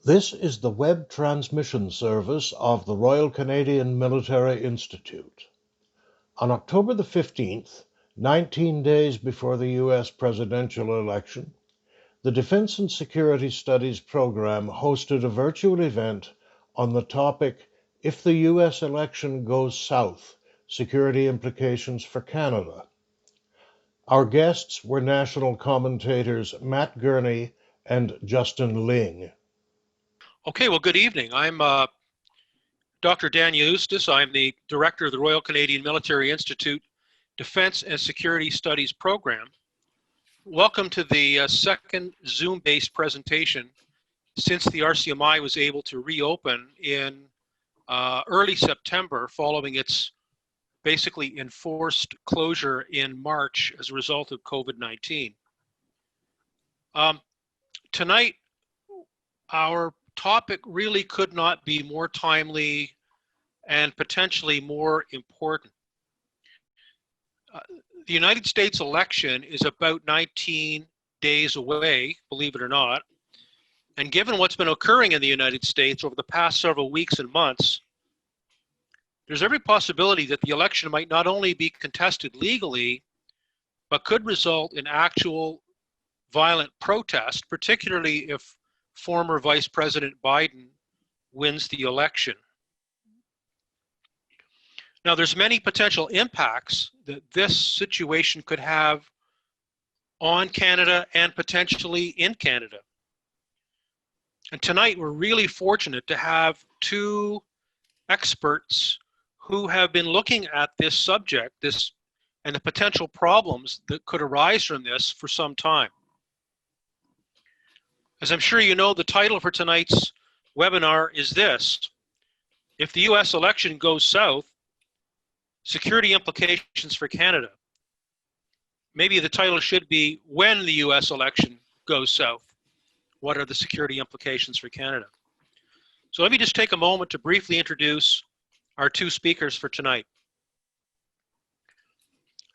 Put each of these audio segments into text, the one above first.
This is the web transmission service of the Royal Canadian Military Institute. On October the 15th, 19 days before the US presidential election, the Defense and Security Studies program hosted a virtual event on the topic, If the US Election Goes South, Security Implications for Canada. Our guests were national commentators Matt Gurney and Justin Ling. Okay, well, good evening. I'm Dr. Dan Eustance. I'm the director of the Royal Canadian Military Institute Defense and Security Studies program. Welcome to the second Zoom-based presentation since the RCMI was able to reopen in early September following its basically enforced closure in March as a result of COVID-19. Tonight, our topic really could not be more timely and potentially more important. The United States election is about 19 days away, believe it or not. And given what's been occurring in the United States over the past several weeks and months, there's every possibility that the election might not only be contested legally, but could result in actual violent protest, particularly if former Vice President Biden wins the election. Now, there's many potential impacts that this situation could have on Canada and potentially in Canada. And tonight, we're really fortunate to have two experts who have been looking at this subject, and the potential problems that could arise from this for some time. As I'm sure you know, the title for tonight's webinar is this: If the US election goes south, security implications for Canada. Maybe the title should be, When the US election goes south, what are the security implications for Canada? So let me just take a moment to briefly introduce our two speakers for tonight.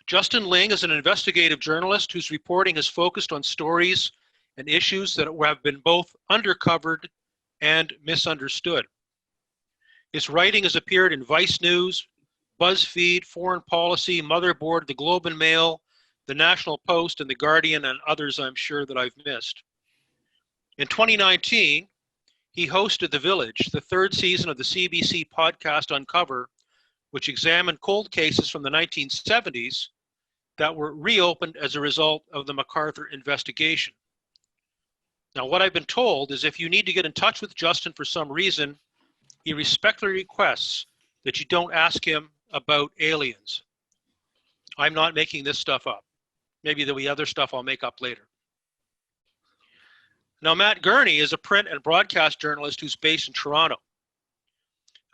Justin Ling is an investigative journalist whose reporting has focused on stories and issues that have been both undercovered and misunderstood. His writing has appeared in Vice News, BuzzFeed, Foreign Policy, Motherboard, The Globe and Mail, The National Post, and The Guardian, and others I'm sure that I've missed. In 2019, he hosted The Village, the third season of the CBC podcast Uncover, which examined cold cases from the 1970s that were reopened as a result of the MacArthur investigation. Now, what I've been told is if you need to get in touch with Justin for some reason, he respectfully requests that you don't ask him about aliens. I'm not making this stuff up. Maybe there'll be other stuff I'll make up later. Now, Matt Gurney is a print and broadcast journalist who's based in Toronto.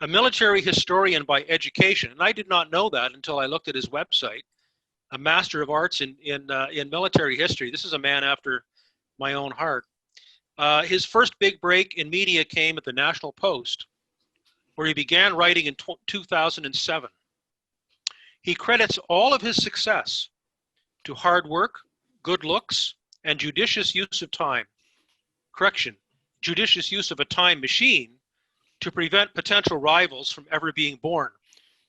A military historian by education, and I did not know that until I looked at his website, a Master of Arts in military history. This is a man after my own heart. His first big break in media came at the National Post, where he began writing in 2007. He credits all of his success to hard work, good looks, and judicious use of time. Correction, judicious use of a time machine to prevent potential rivals from ever being born.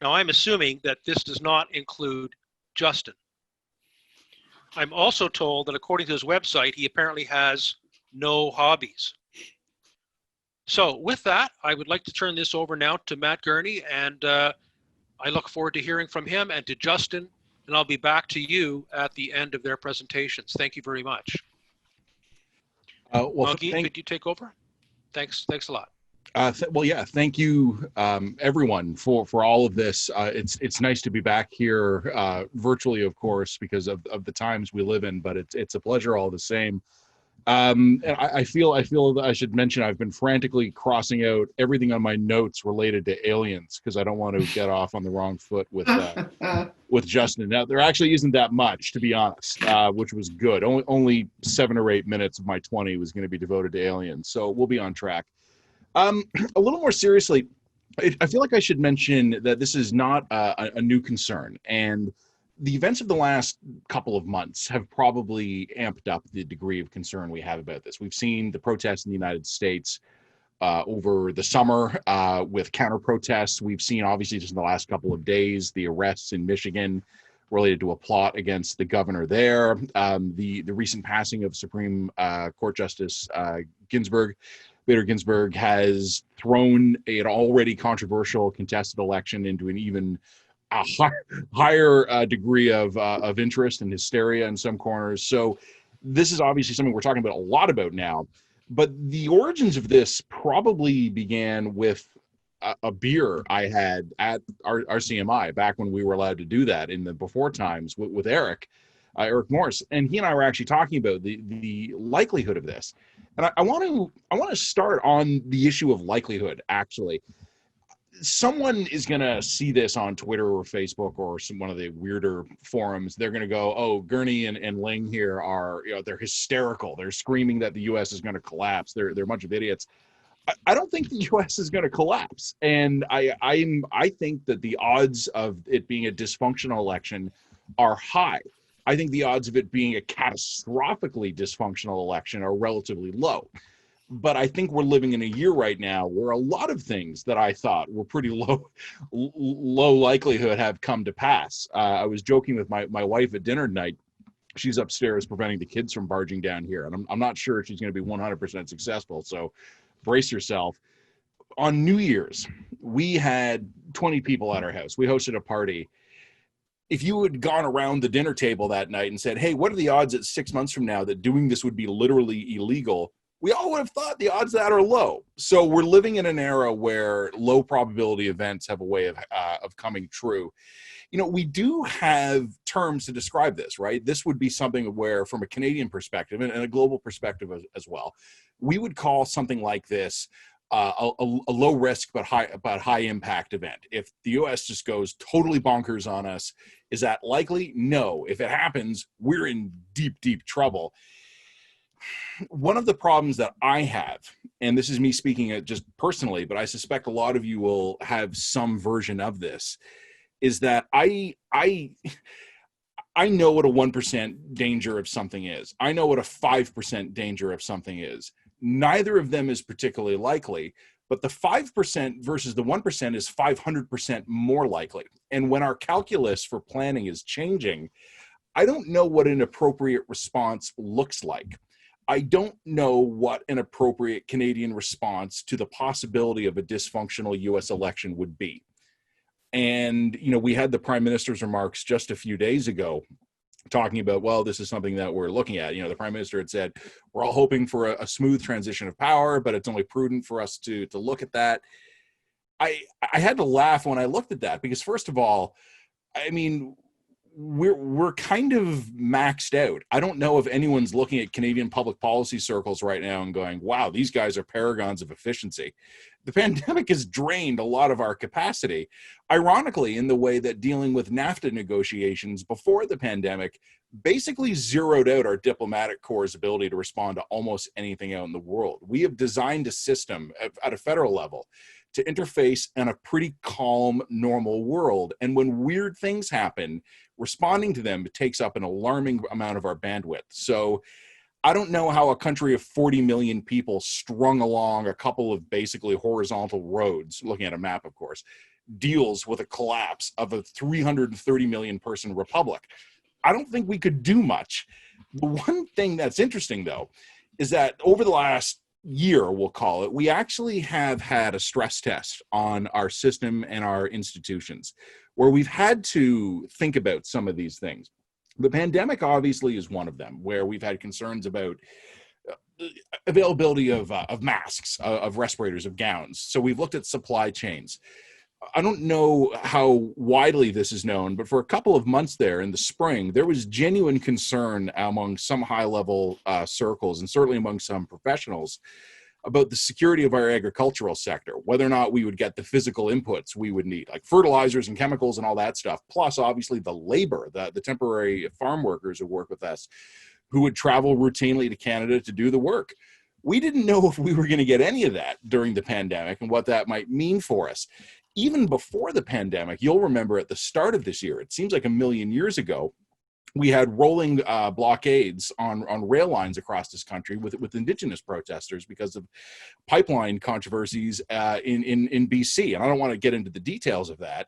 Now, I'm assuming that this does not include Justin. I'm also told that according to his website, he apparently has no hobbies. So with that, I would like to turn this over now to Matt Gurney, and I look forward to hearing from him and to Justin, and I'll be back to you at the end of their presentations. Thank you very much. Maggie, could you take over? Thanks a lot. Thank you, everyone, for all of this. It's nice to be back here virtually, of course, because of the times we live in, but it's a pleasure all the same. And I feel that I should mention I've been frantically crossing out everything on my notes related to aliens because I don't want to get off on the wrong foot with Justin. Now, there actually isn't that much, to be honest, which was good. Only 7 or 8 minutes of my 20 was going to be devoted to aliens, so we'll be on track. A little more seriously, I feel like I should mention that this is not a new concern, and the events of the last couple of months have probably amped up the degree of concern we have about this. We've seen the protests in the United States. over the summer with counter protests. We've seen, obviously, just in the last couple of days, the arrests in Michigan related to a plot against the governor there. The recent passing of Supreme Court Justice Bader Ginsburg, has thrown an already controversial contested election into an even higher degree of interest and hysteria in some corners. So this is obviously something we're talking about a lot about now. But the origins of this probably began with a beer I had at RCMI back when we were allowed to do that in the before times with Eric Morse, and he and I were actually talking about the likelihood of this. And I want to start on the issue of likelihood. Actually, someone is going to see this on Twitter or Facebook or one of the weirder forums. They're going to go, "Oh, Gurney and Ling here are, they're hysterical. They're screaming that the U.S. is going to collapse. They're a bunch of idiots." I don't think the U.S. is going to collapse, and I think that the odds of it being a dysfunctional election are high. I think the odds of it being a catastrophically dysfunctional election are relatively low. But I think we're living in a year right now where a lot of things that I thought were pretty low likelihood have come to pass. I was joking with my wife at dinner tonight. She's upstairs preventing the kids from barging down here, and I'm not sure if she's going to be 100% successful. So brace yourself. On New Year's, we had 20 people at our house. We hosted a party. If you had gone around the dinner table that night and said, "Hey, what are the odds that 6 months from now that doing this would be literally illegal?" we all would have thought the odds of that are low. So we're living in an era where low probability events have a way of coming true. We do have terms to describe this, right? This would be something where, from a Canadian perspective and a global perspective as well, we would call something like this a low risk but high impact event. If the U.S. just goes totally bonkers on us, is that likely? No. If it happens, we're in deep trouble. One of the problems that I have, and this is me speaking just personally, but I suspect a lot of you will have some version of this, is that I know what a 1% danger of something is. I know what a 5% danger of something is. Neither of them is particularly likely, but the 5% versus the 1% is 500% more likely. And when our calculus for planning is changing, I don't know what an appropriate response looks like. I don't know what an appropriate Canadian response to the possibility of a dysfunctional U.S. election would be. And, we had the Prime Minister's remarks just a few days ago talking about, well, this is something that we're looking at. The Prime Minister had said, we're all hoping for a smooth transition of power, but it's only prudent for us to look at that. I had to laugh when I looked at that because, first of all, we're kind of maxed out. I don't know if anyone's looking at Canadian public policy circles right now and going, wow, these guys are paragons of efficiency. The pandemic has drained a lot of our capacity, ironically, in the way that dealing with NAFTA negotiations before the pandemic basically zeroed out our diplomatic corps' ability to respond to almost anything out in the world. We have designed a system at a federal level to interface in a pretty calm, normal world. And when weird things happen, responding to them takes up an alarming amount of our bandwidth. So I don't know how a country of 40 million people strung along a couple of basically horizontal roads, looking at a map, of course, deals with a collapse of a 330 million person republic. I don't think we could do much. The one thing that's interesting, though, is that over the last year, we'll call it, we actually have had a stress test on our system and our institutions where we've had to think about some of these things. The pandemic obviously is one of them, where we've had concerns about availability of masks, of respirators, of gowns. So we've looked at supply chains. I don't know how widely this is known, but for a couple of months there in the spring, there was genuine concern among some high-level circles and certainly among some professionals about the security of our agricultural sector, whether or not we would get the physical inputs we would need, like fertilizers and chemicals and all that stuff, plus obviously the labor, the temporary farm workers who work with us, who would travel routinely to Canada to do the work. We didn't know if we were going to get any of that during the pandemic and what that might mean for us. Even before the pandemic, you'll remember at the start of this year, it seems like a million years ago, we had rolling blockades on rail lines across this country with indigenous protesters because of pipeline controversies in BC. And I don't want to get into the details of that,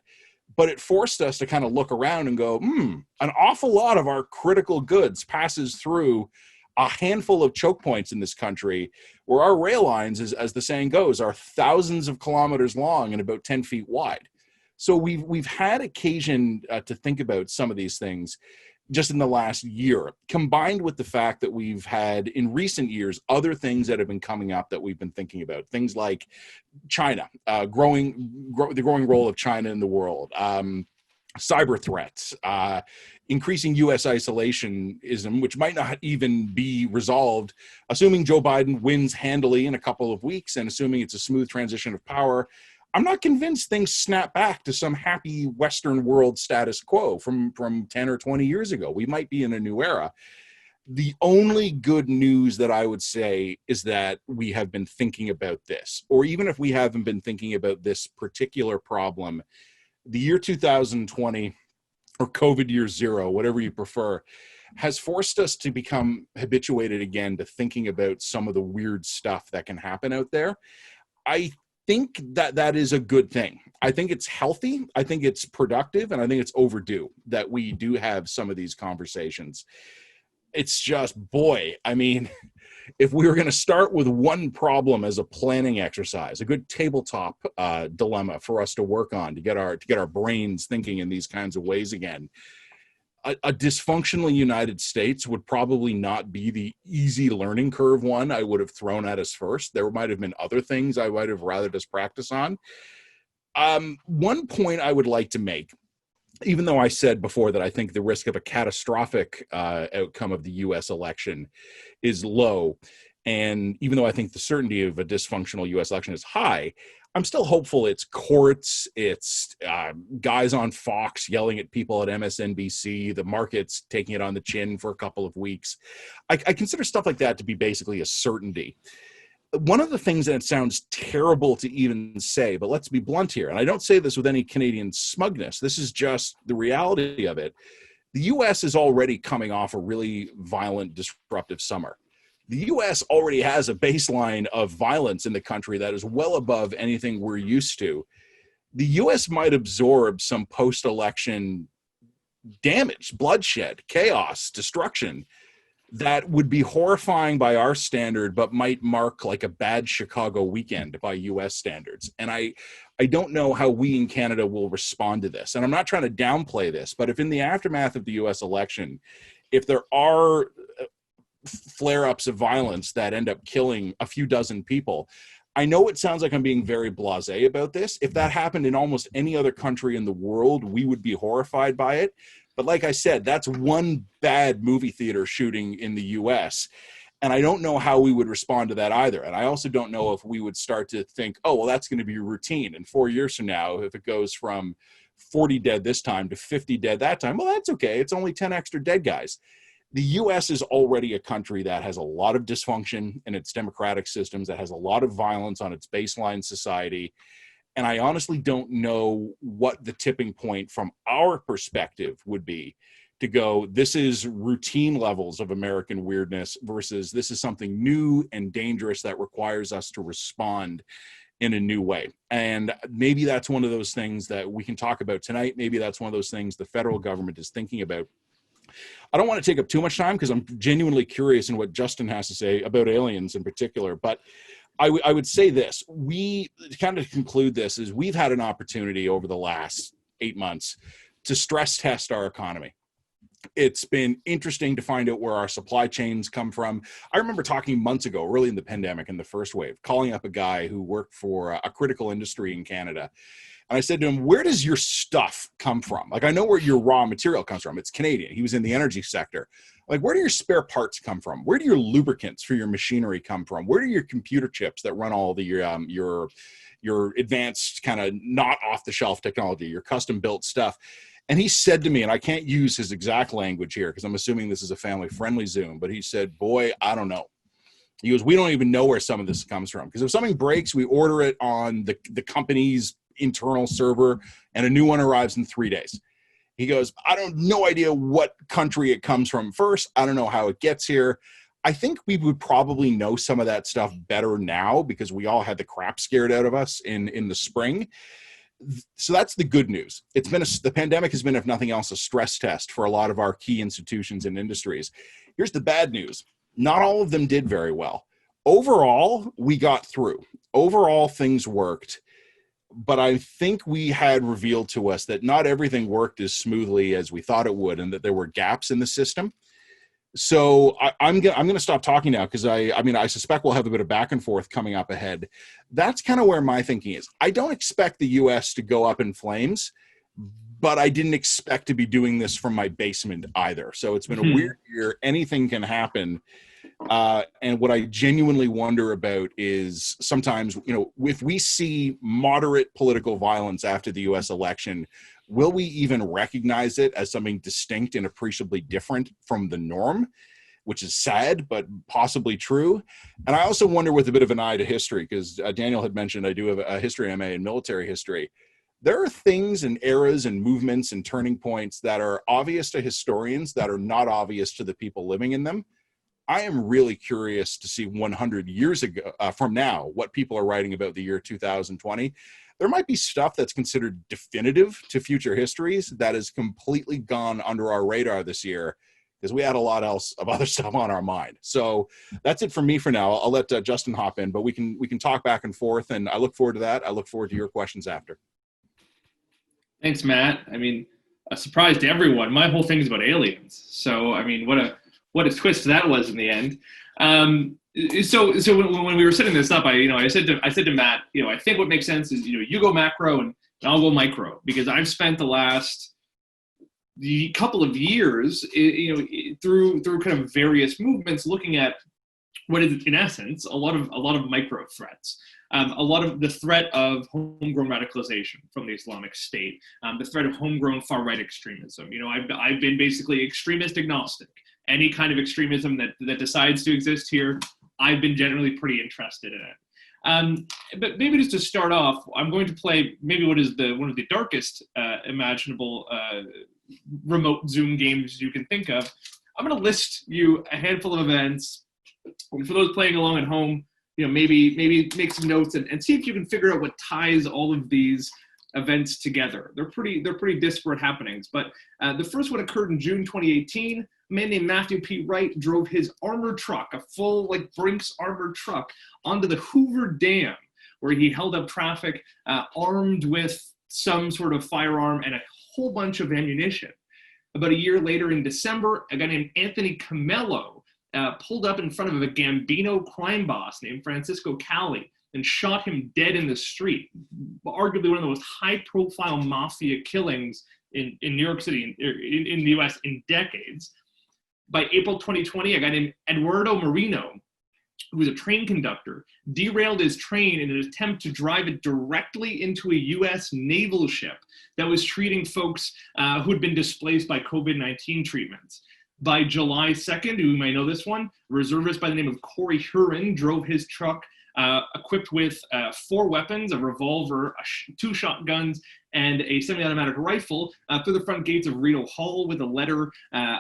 but it forced us to kind of look around and go, an awful lot of our critical goods passes through a handful of choke points in this country where our rail lines, as the saying goes, are thousands of kilometers long and about 10 feet wide. So we've had occasion to think about some of these things just in the last year, combined with the fact that we've had in recent years other things that have been coming up that we've been thinking about. Things like China, the growing role of China in the world, cyber threats, increasing U.S. isolationism, which might not even be resolved, assuming Joe Biden wins handily in a couple of weeks and assuming it's a smooth transition of power. I'm not convinced things snap back to some happy Western world status quo from 10 or 20 years ago. We might be in a new era. The only good news that I would say is that we have been thinking about this, or even if we haven't been thinking about this particular problem, the year 2020 or COVID year zero, whatever you prefer, has forced us to become habituated again to thinking about some of the weird stuff that can happen out there. I think that is a good thing. I think it's healthy. I think it's productive, and I think it's overdue that we do have some of these conversations. It's just, boy, I mean, if we were going to start with one problem as a planning exercise, a good tabletop dilemma for us to work on to get our brains thinking in these kinds of ways again, a dysfunctional United States would probably not be the easy learning curve one I would have thrown at us first. There might have been other things I might have rather just practice on. One point I would like to make, even though I said before that I think the risk of a catastrophic outcome of the U.S. election is low, and even though I think the certainty of a dysfunctional U.S. election is high, I'm still hopeful it's courts, it's guys on Fox yelling at people at MSNBC, the market's taking it on the chin for a couple of weeks. I consider stuff like that to be basically a certainty. One of the things that sounds terrible to even say, but let's be blunt here, and I don't say this with any Canadian smugness, this is just the reality of it. The U.S. is already coming off a really violent, disruptive summer. The U.S. already has a baseline of violence in the country that is well above anything we're used to. The U.S. might absorb some post-election damage, bloodshed, chaos, destruction that would be horrifying by our standard, but might mark like a bad Chicago weekend by U.S. standards. And I don't know how we in Canada will respond to this. And I'm not trying to downplay this, but if in the aftermath of the U.S. election, if there are flare-ups of violence that end up killing a few dozen people, I know it sounds like I'm being very blasé about this. If that happened in almost any other country in the world, we would be horrified by it. But like I said, that's one bad movie theater shooting in the U.S., and I don't know how we would respond to that either. And I also don't know if we would start to think, oh, well, that's going to be routine. And 4 years from now, if it goes from 40 dead this time to 50 dead that time, well, that's okay. It's only 10 extra dead guys. The U.S. is already a country that has a lot of dysfunction in its democratic systems, that has a lot of violence on its baseline society. And I honestly don't know what the tipping point from our perspective would be to go, this is routine levels of American weirdness versus this is something new and dangerous that requires us to respond in a new way. And maybe that's one of those things that we can talk about tonight. Maybe that's one of those things the federal government is thinking about. I don't want to take up too much time because I'm genuinely curious in what Justin has to say about aliens in particular, but I would say this. We kind of conclude this is we've had an opportunity over the last 8 months to stress test our economy. It's been interesting to find out where our supply chains come from. I remember talking months ago, early in the pandemic, in the first wave, calling up a guy who worked for a critical industry in Canada. And I said to him, where does your stuff come from? Like, I know where your raw material comes from. It's Canadian. He was in the energy sector. Like, where do your spare parts come from? Where do your lubricants for your machinery come from? Where do your computer chips that run all the your advanced kind of not off the shelf technology, your custom built stuff? And he said to me, and I can't use his exact language here because I'm assuming this is a family friendly Zoom, but he said, boy, I don't know. He goes, we don't even know where some of this comes from, because if something breaks, we order it on the company's internal server and a new one arrives in 3 days. He goes, no idea what country it comes from first. I don't know how it gets here. I think we would probably know some of that stuff better now because we all had the crap scared out of us in the spring. So that's the good news. The pandemic has been, if nothing else, a stress test for a lot of our key institutions and industries. Here's the bad news. Not all of them did very well. Overall, we got through. Overall, things worked. But I think we had revealed to us that not everything worked as smoothly as we thought it would, and that there were gaps in the system. So I'm going to stop talking now because I suspect we'll have a bit of back and forth coming up ahead. That's kind of where my thinking is. I don't expect the U.S. to go up in flames, but I didn't expect to be doing this from my basement either. So it's been a weird year. Anything can happen. And what I genuinely wonder about is sometimes, if we see moderate political violence after the U.S. election, will we even recognize it as something distinct and appreciably different from the norm, which is sad, but possibly true? And I also wonder, with a bit of an eye to history, because Daniel had mentioned I do have a history MA in military history. There are things and eras and movements and turning points that are obvious to historians that are not obvious to the people living in them. I am really curious to see 100 years ago from now what people are writing about the year 2020. There might be stuff that's considered definitive to future histories that has completely gone under our radar this year because we had a lot else of other stuff on our mind. So that's it from me for now. I'll let Justin hop in, but we can talk back and forth, and I look forward to that. I look forward to your questions after. Thanks, Matt. I mean, a surprise to everyone. My whole thing is about aliens. So, I mean, what a twist that was in the end. So when we were setting this up, I said to Matt, I think what makes sense is, you go macro and I'll go micro, because I've spent the last couple of years, through kind of various movements, looking at what is, in essence, a lot of micro threats. A lot of the threat of homegrown radicalization from the Islamic State, the threat of homegrown far-right extremism. I've been basically extremist agnostic. Any kind of extremism that decides to exist here, I've been generally pretty interested in it. But maybe just to start off, I'm going to play maybe what is one of the darkest imaginable remote Zoom games you can think of. I'm going to list you a handful of events. And for those playing along at home, maybe make some notes and see if you can figure out what ties all of these events together. They're pretty disparate happenings. But the first one occurred in June 2018. A man named Matthew P. Wright drove his armored truck, a full Brinks armored truck, onto the Hoover Dam, where he held up traffic armed with some sort of firearm and a whole bunch of ammunition. About a year later, in December, a guy named Anthony Camello pulled up in front of a Gambino crime boss named Francisco Cali and shot him dead in the street. Arguably one of the most high-profile mafia killings in New York City, in the U.S. in decades. By April 2020, a guy named Eduardo Marino, who was a train conductor, derailed his train in an attempt to drive it directly into a U.S. naval ship that was treating folks who had been displaced by COVID-19 treatments. By July 2nd, you may know this one, a reservist by the name of Corey Huron drove his truck equipped with 4 weapons, a revolver, 2 shotguns, and a semi-automatic rifle through the front gates of Rideau Hall with a letter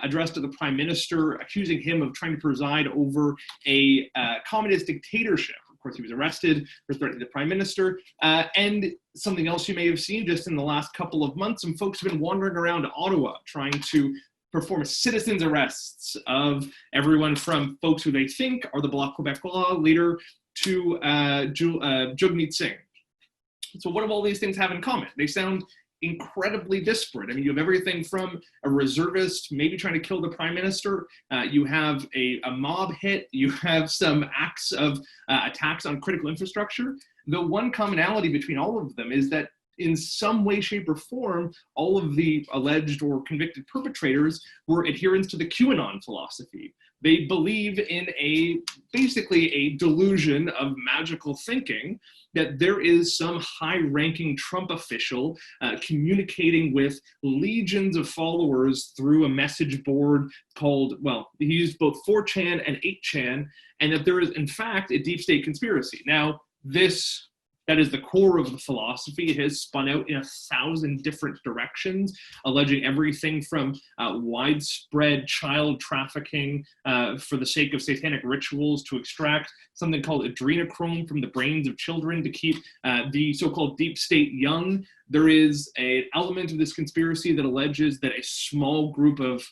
addressed to the Prime Minister accusing him of trying to preside over a communist dictatorship. Of course, he was arrested for threatening the Prime Minister. And something else you may have seen just in the last couple of months, some folks have been wandering around Ottawa trying to perform citizens' arrests of everyone from folks who they think are the Bloc Québécois leader to Jagmeet Singh. So what do all these things have in common? They sound incredibly disparate. I mean, you have everything from a reservist maybe trying to kill the Prime Minister. You have a mob hit. You have some acts of attacks on critical infrastructure. The one commonality between all of them is that in some way, shape, or form, all of the alleged or convicted perpetrators were adherents to the QAnon philosophy. They believe in basically a delusion of magical thinking that there is some high-ranking Trump official communicating with legions of followers through a message board called, he used both 4chan and 8chan, and that there is, in fact, a deep state conspiracy. Now, this That is the core of the philosophy. It has spun out in 1,000 different directions, alleging everything from widespread child trafficking for the sake of satanic rituals, to extract something called adrenochrome from the brains of children to keep the so-called deep state young. There is an element of this conspiracy that alleges that a small group of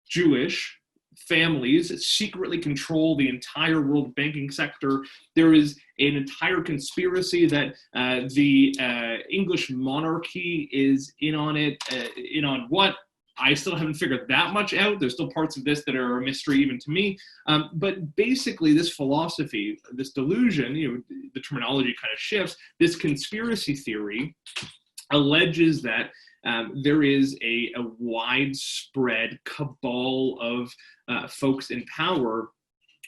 Jewish families secretly control the entire world banking sector. There is an entire conspiracy that the English monarchy is in on it. In on what? I still haven't figured that much out. There's still parts of this that are a mystery even to me. But basically, this philosophy, this delusion, the terminology kind of shifts. This conspiracy theory alleges that there is a widespread cabal of folks in power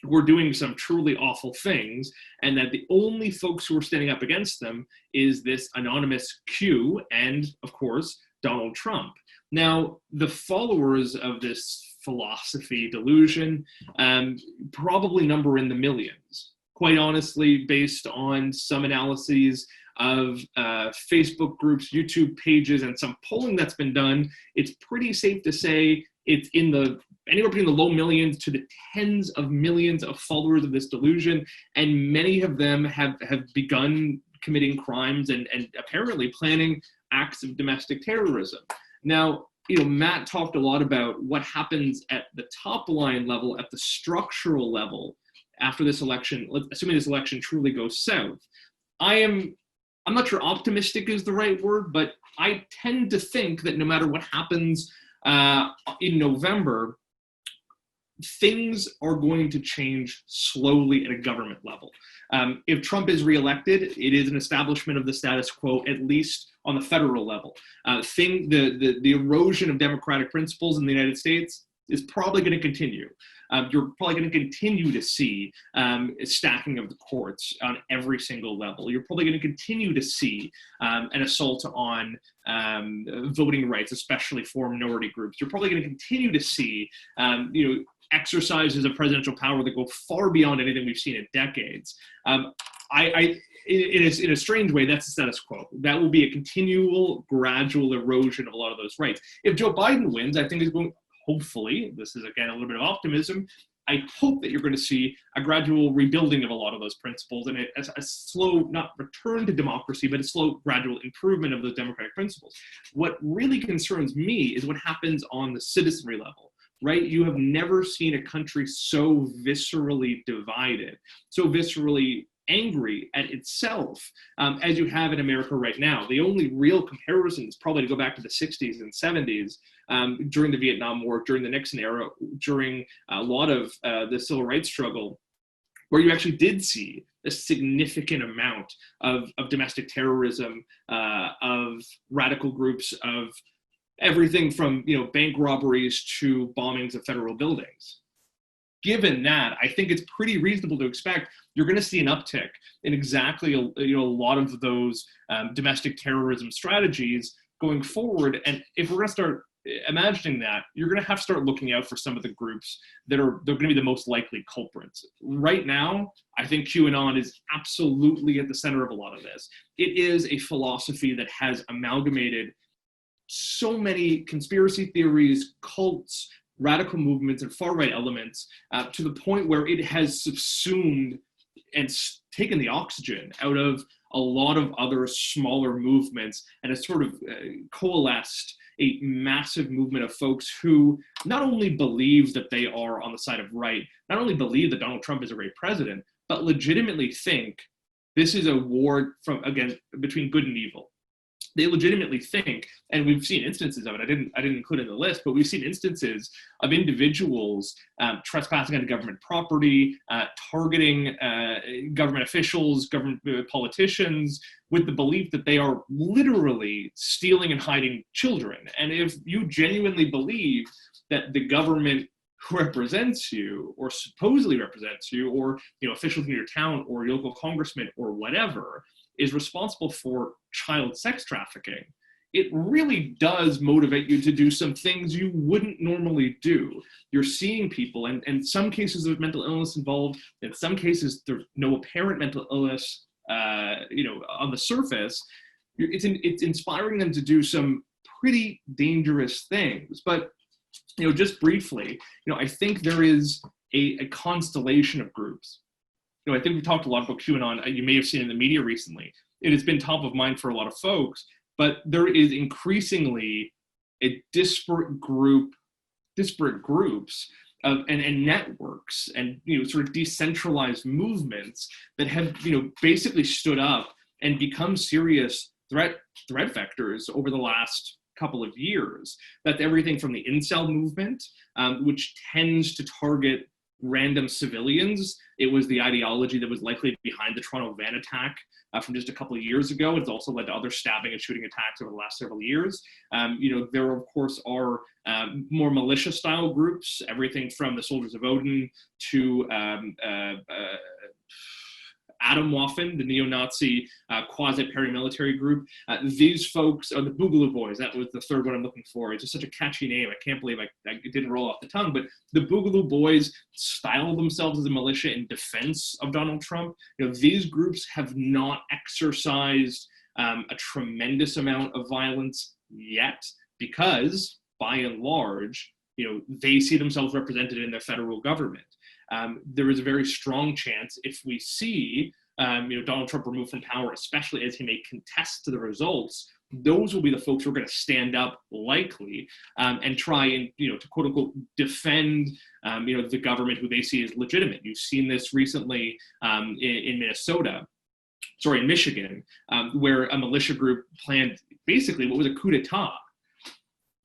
who are doing some truly awful things, and that the only folks who are standing up against them is this anonymous Q and, of course, Donald Trump. Now, the followers of this philosophy delusion probably number in the millions. Quite honestly, based on some analyses of Facebook groups, YouTube pages, and some polling that's been done, it's pretty safe to say it's in the anywhere between the low millions to the tens of millions of followers of this delusion, and many of them have begun committing crimes and apparently planning acts of domestic terrorism. Now, Matt talked a lot about what happens at the top line level, at the structural level, after this election, assuming this election truly goes south. I'm not sure optimistic is the right word, but I tend to think that no matter what happens in November, things are going to change slowly at a government level. If Trump is reelected, it is an establishment of the status quo, at least on the federal level. The erosion of democratic principles in the United States is probably going to continue. You're probably going to continue to see stacking of the courts on every single level. You're probably going to continue to see an assault on voting rights, especially for minority groups. You're probably going to continue to see, exercises of presidential power that go far beyond anything we've seen in decades. In a strange way, that's the status quo. That will be a continual, gradual erosion of a lot of those rights. If Joe Biden wins, I think he's going. Hopefully, this is again a little bit of optimism, I hope that you're going to see a gradual rebuilding of a lot of those principles and a slow, not return to democracy, but a slow, gradual improvement of those democratic principles. What really concerns me is what happens on the citizenry level, right? You have never seen a country so viscerally divided, so viscerally angry at itself as you have in America right now. The only real comparison is probably to go back to the 60s and 70s during the Vietnam War, during the Nixon era, during a lot of the civil rights struggle, where you actually did see a significant amount of domestic terrorism, of radical groups, of everything from bank robberies to bombings of federal buildings. Given that, I think it's pretty reasonable to expect you're going to see an uptick in exactly a lot of those domestic terrorism strategies going forward. And if we're going to start imagining that, you're going to have to start looking out for some of the groups they're going to be the most likely culprits. Right now, I think QAnon is absolutely at the center of a lot of this. It is a philosophy that has amalgamated so many conspiracy theories, cults, radical movements, and far-right elements to the point where it has subsumed and taken the oxygen out of a lot of other smaller movements and has sort of coalesced a massive movement of folks who not only believe that they are on the side of right, not only believe that Donald Trump is a great president, but legitimately think this is a war between good and evil. They legitimately think, and we've seen instances of it, I didn't include it in the list, but we've seen instances of individuals trespassing on government property, targeting government officials, government politicians, with the belief that they are literally stealing and hiding children. And if you genuinely believe that the government represents you, or supposedly represents you, or officials in your town, or your local congressman, or whatever, is responsible for child sex trafficking, it really does motivate you to do some things you wouldn't normally do. You're seeing people, and in some cases there's mental illness involved, in some cases there's no apparent mental illness on the surface, it's inspiring them to do some pretty dangerous things. But just briefly, I think there is a constellation of groups. I think we've talked a lot about QAnon. You may have seen in the media recently. It has been top of mind for a lot of folks, but there is increasingly a disparate groups and networks and sort of decentralized movements that have basically stood up and become serious threat vectors over the last couple of years. That's everything from the incel movement, which tends to target random civilians. It was the ideology that was likely behind the Toronto van attack from just a couple of years ago. It's also led to other stabbing and shooting attacks over the last several years. There, of course, are more militia-style groups, everything from the Soldiers of Odin to Atomwaffen, the neo-Nazi quasi-paramilitary group. These folks are the Boogaloo Boys. That was the third one I'm looking for. It's just such a catchy name. I can't believe it didn't roll off the tongue. But the Boogaloo Boys style themselves as a militia in defense of Donald Trump. These groups have not exercised a tremendous amount of violence yet because, by and large, they see themselves represented in their federal government. There is a very strong chance if we see Donald Trump removed from power, especially as he may contest to the results, those will be the folks who are going to stand up likely and try and to quote unquote defend the government who they see as legitimate. You've seen this recently in Michigan, where a militia group planned basically what was a coup d'etat.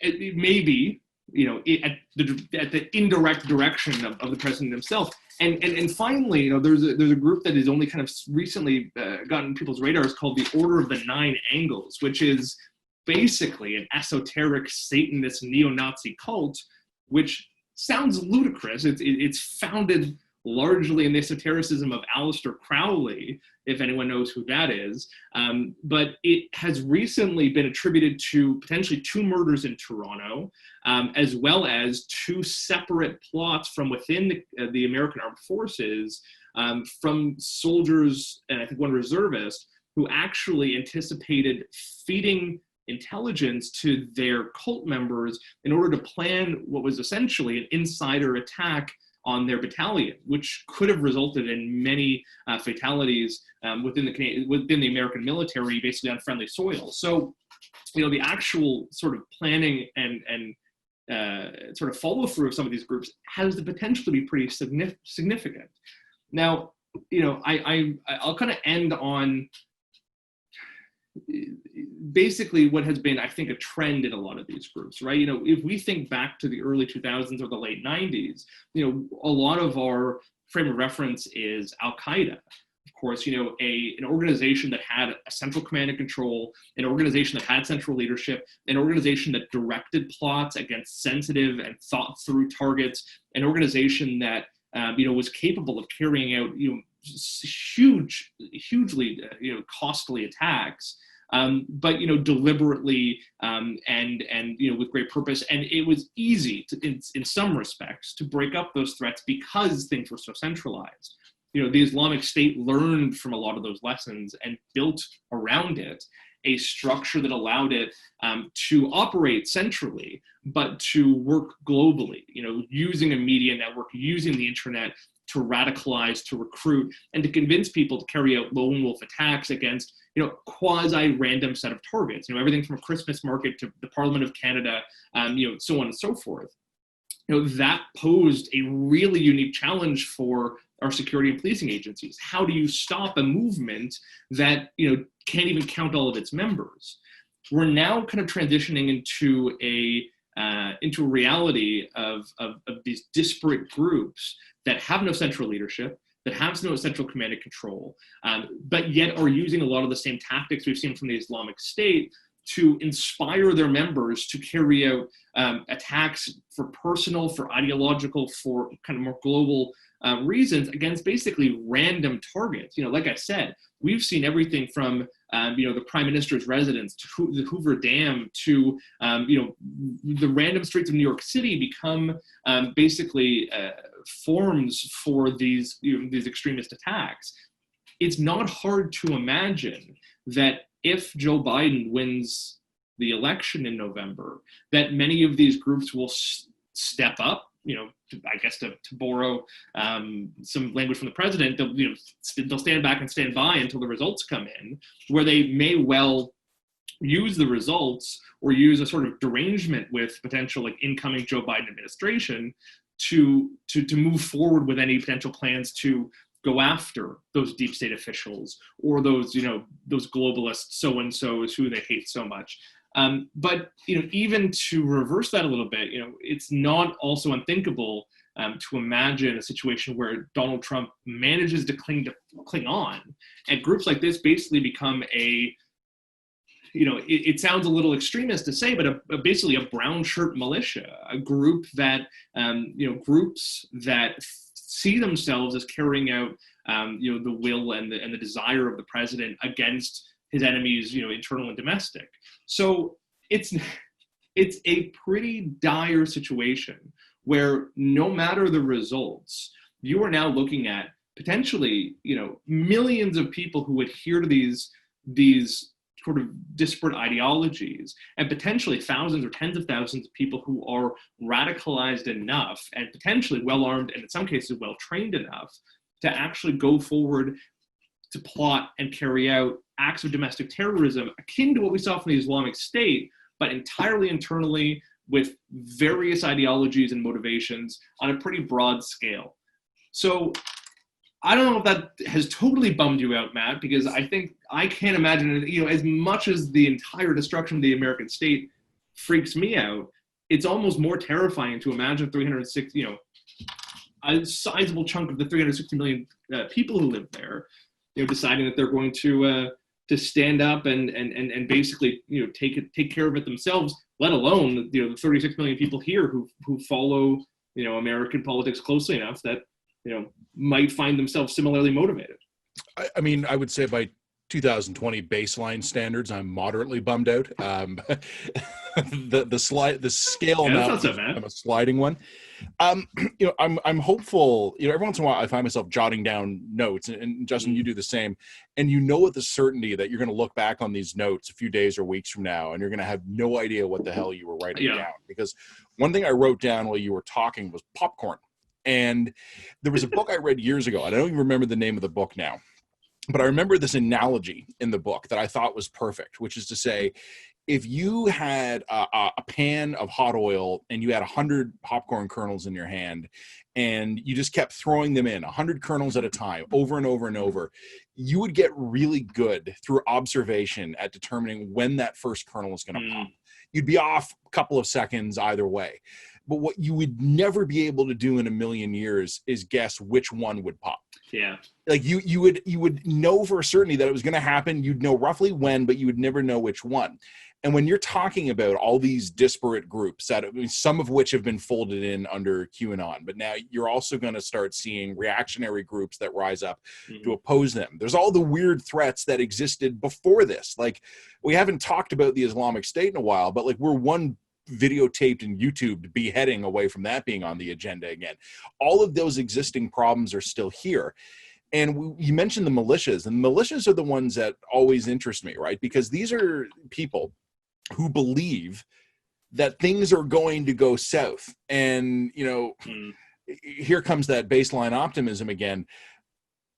It may be at the indirect direction of the president himself. And finally, there's a group that has only kind of recently gotten people's radars called the Order of the Nine Angles, which is basically an esoteric Satanist neo-Nazi cult, which sounds ludicrous. It's founded largely in the esotericism of Aleister Crowley, if anyone knows who that is. But it has recently been attributed to potentially 2 murders in Toronto, as well as 2 separate plots from within the American Armed Forces, from soldiers and I think 1 reservist, who actually anticipated feeding intelligence to their cult members in order to plan what was essentially an insider attack on their battalion, which could have resulted in many fatalities within the American military, basically on friendly soil. So, the actual sort of planning and sort of follow through of some of these groups has the potential to be pretty significant. Now, I'll kind of end on basically what has been, I think, a trend in a lot of these groups, right? If we think back to the early 2000s or the late 90s, a lot of our frame of reference is Al-Qaeda. Of course, an organization that had a central command and control, an organization that had central leadership, an organization that directed plots against sensitive and thought through targets, an organization that was capable of carrying out hugely costly attacks, but deliberately and with great purpose. And it was easy to, in some respects, to break up those threats because things were so centralized. The Islamic State learned from a lot of those lessons and built around it a structure that allowed it to operate centrally, but to work globally, using a media network, using the internet to radicalize, to recruit, and to convince people to carry out lone wolf attacks against, quasi-random set of targets, everything from a Christmas market to the Parliament of Canada, so on and so forth. That posed a really unique challenge for our security and policing agencies. How do you stop a movement that, can't even count all of its members? We're now kind of transitioning into a reality of these disparate groups that have no central leadership, that have no central command and control, but yet are using a lot of the same tactics we've seen from the Islamic State to inspire their members to carry out attacks for personal, for ideological, for kind of more global reasons against basically random targets. Like I said, we've seen everything from the Prime Minister's residence to the Hoover Dam to the random streets of New York City become basically forms for these extremist attacks. it's not hard to imagine that if Joe Biden wins the election in November, that many of these groups will step up, I guess to borrow some language from the president, they'll stand back and stand by until the results come in, where they may well use the results or use a sort of derangement with potential incoming Joe Biden administration to move forward with any potential plans to go after those deep state officials or those globalist so-and-sos who they hate so much. But even to reverse that a little bit, it's not also unthinkable to imagine a situation where Donald Trump manages to cling on, and groups like this basically become it sounds a little extremist to say, but basically a brown shirt militia, a group that groups that see themselves as carrying out the will and the desire of the president against his enemies, internal and domestic. So it's a pretty dire situation where no matter the results, you are now looking at potentially, millions of people who adhere to these sort of disparate ideologies, and potentially thousands or tens of thousands of people who are radicalized enough and potentially well-armed and in some cases well-trained enough to actually go forward to plot and carry out acts of domestic terrorism akin to what we saw from the Islamic State, but entirely internally with various ideologies and motivations on a pretty broad scale. So I don't know if that has totally bummed you out, Matt, because I can't imagine, as much as the entire destruction of the American state freaks me out, it's almost more terrifying to imagine 360, a sizable chunk of the 360 million people who live there, deciding that they're going to stand up and basically, take care of it themselves, let alone, the 36 million people here who follow, American politics closely enough that, might find themselves similarly motivated. I mean, I would say by 2020 baseline standards, I'm moderately bummed out. The scale amount, I'm a sliding one. I'm hopeful. Every once in a while, I find myself jotting down notes, and Justin, you do the same. And with the certainty that you're going to look back on these notes a few days or weeks from now, and you're going to have no idea what the hell you were writing down. Because one thing I wrote down while you were talking was popcorn. And there was a book I read years ago. I don't even remember the name of the book now, but I remember this analogy in the book that I thought was perfect, which is to say, if you had a pan of hot oil and you had 100 popcorn kernels in your hand and you just kept throwing them in 100 kernels at a time over and over and over, you would get really good through observation at determining when that first kernel is going to pop. You'd be off a couple of seconds either way. But what you would never be able to do in a million years is guess which one would pop. Yeah. Like you would know for certainty that it was going to happen. You'd know roughly when, but you would never know which one. And when you're talking about all these disparate groups, some of which have been folded in under QAnon, but now you're also going to start seeing reactionary groups that rise up to oppose them. There's all the weird threats that existed before this. Like, we haven't talked about the Islamic State in a while, but we're one videotaped and YouTubed beheading away from that being on the agenda again. All of those existing problems are still here. And you mentioned the militias, and the militias are the ones that always interest me, right? Because these are people who believe that things are going to go south. And, here comes that baseline optimism again.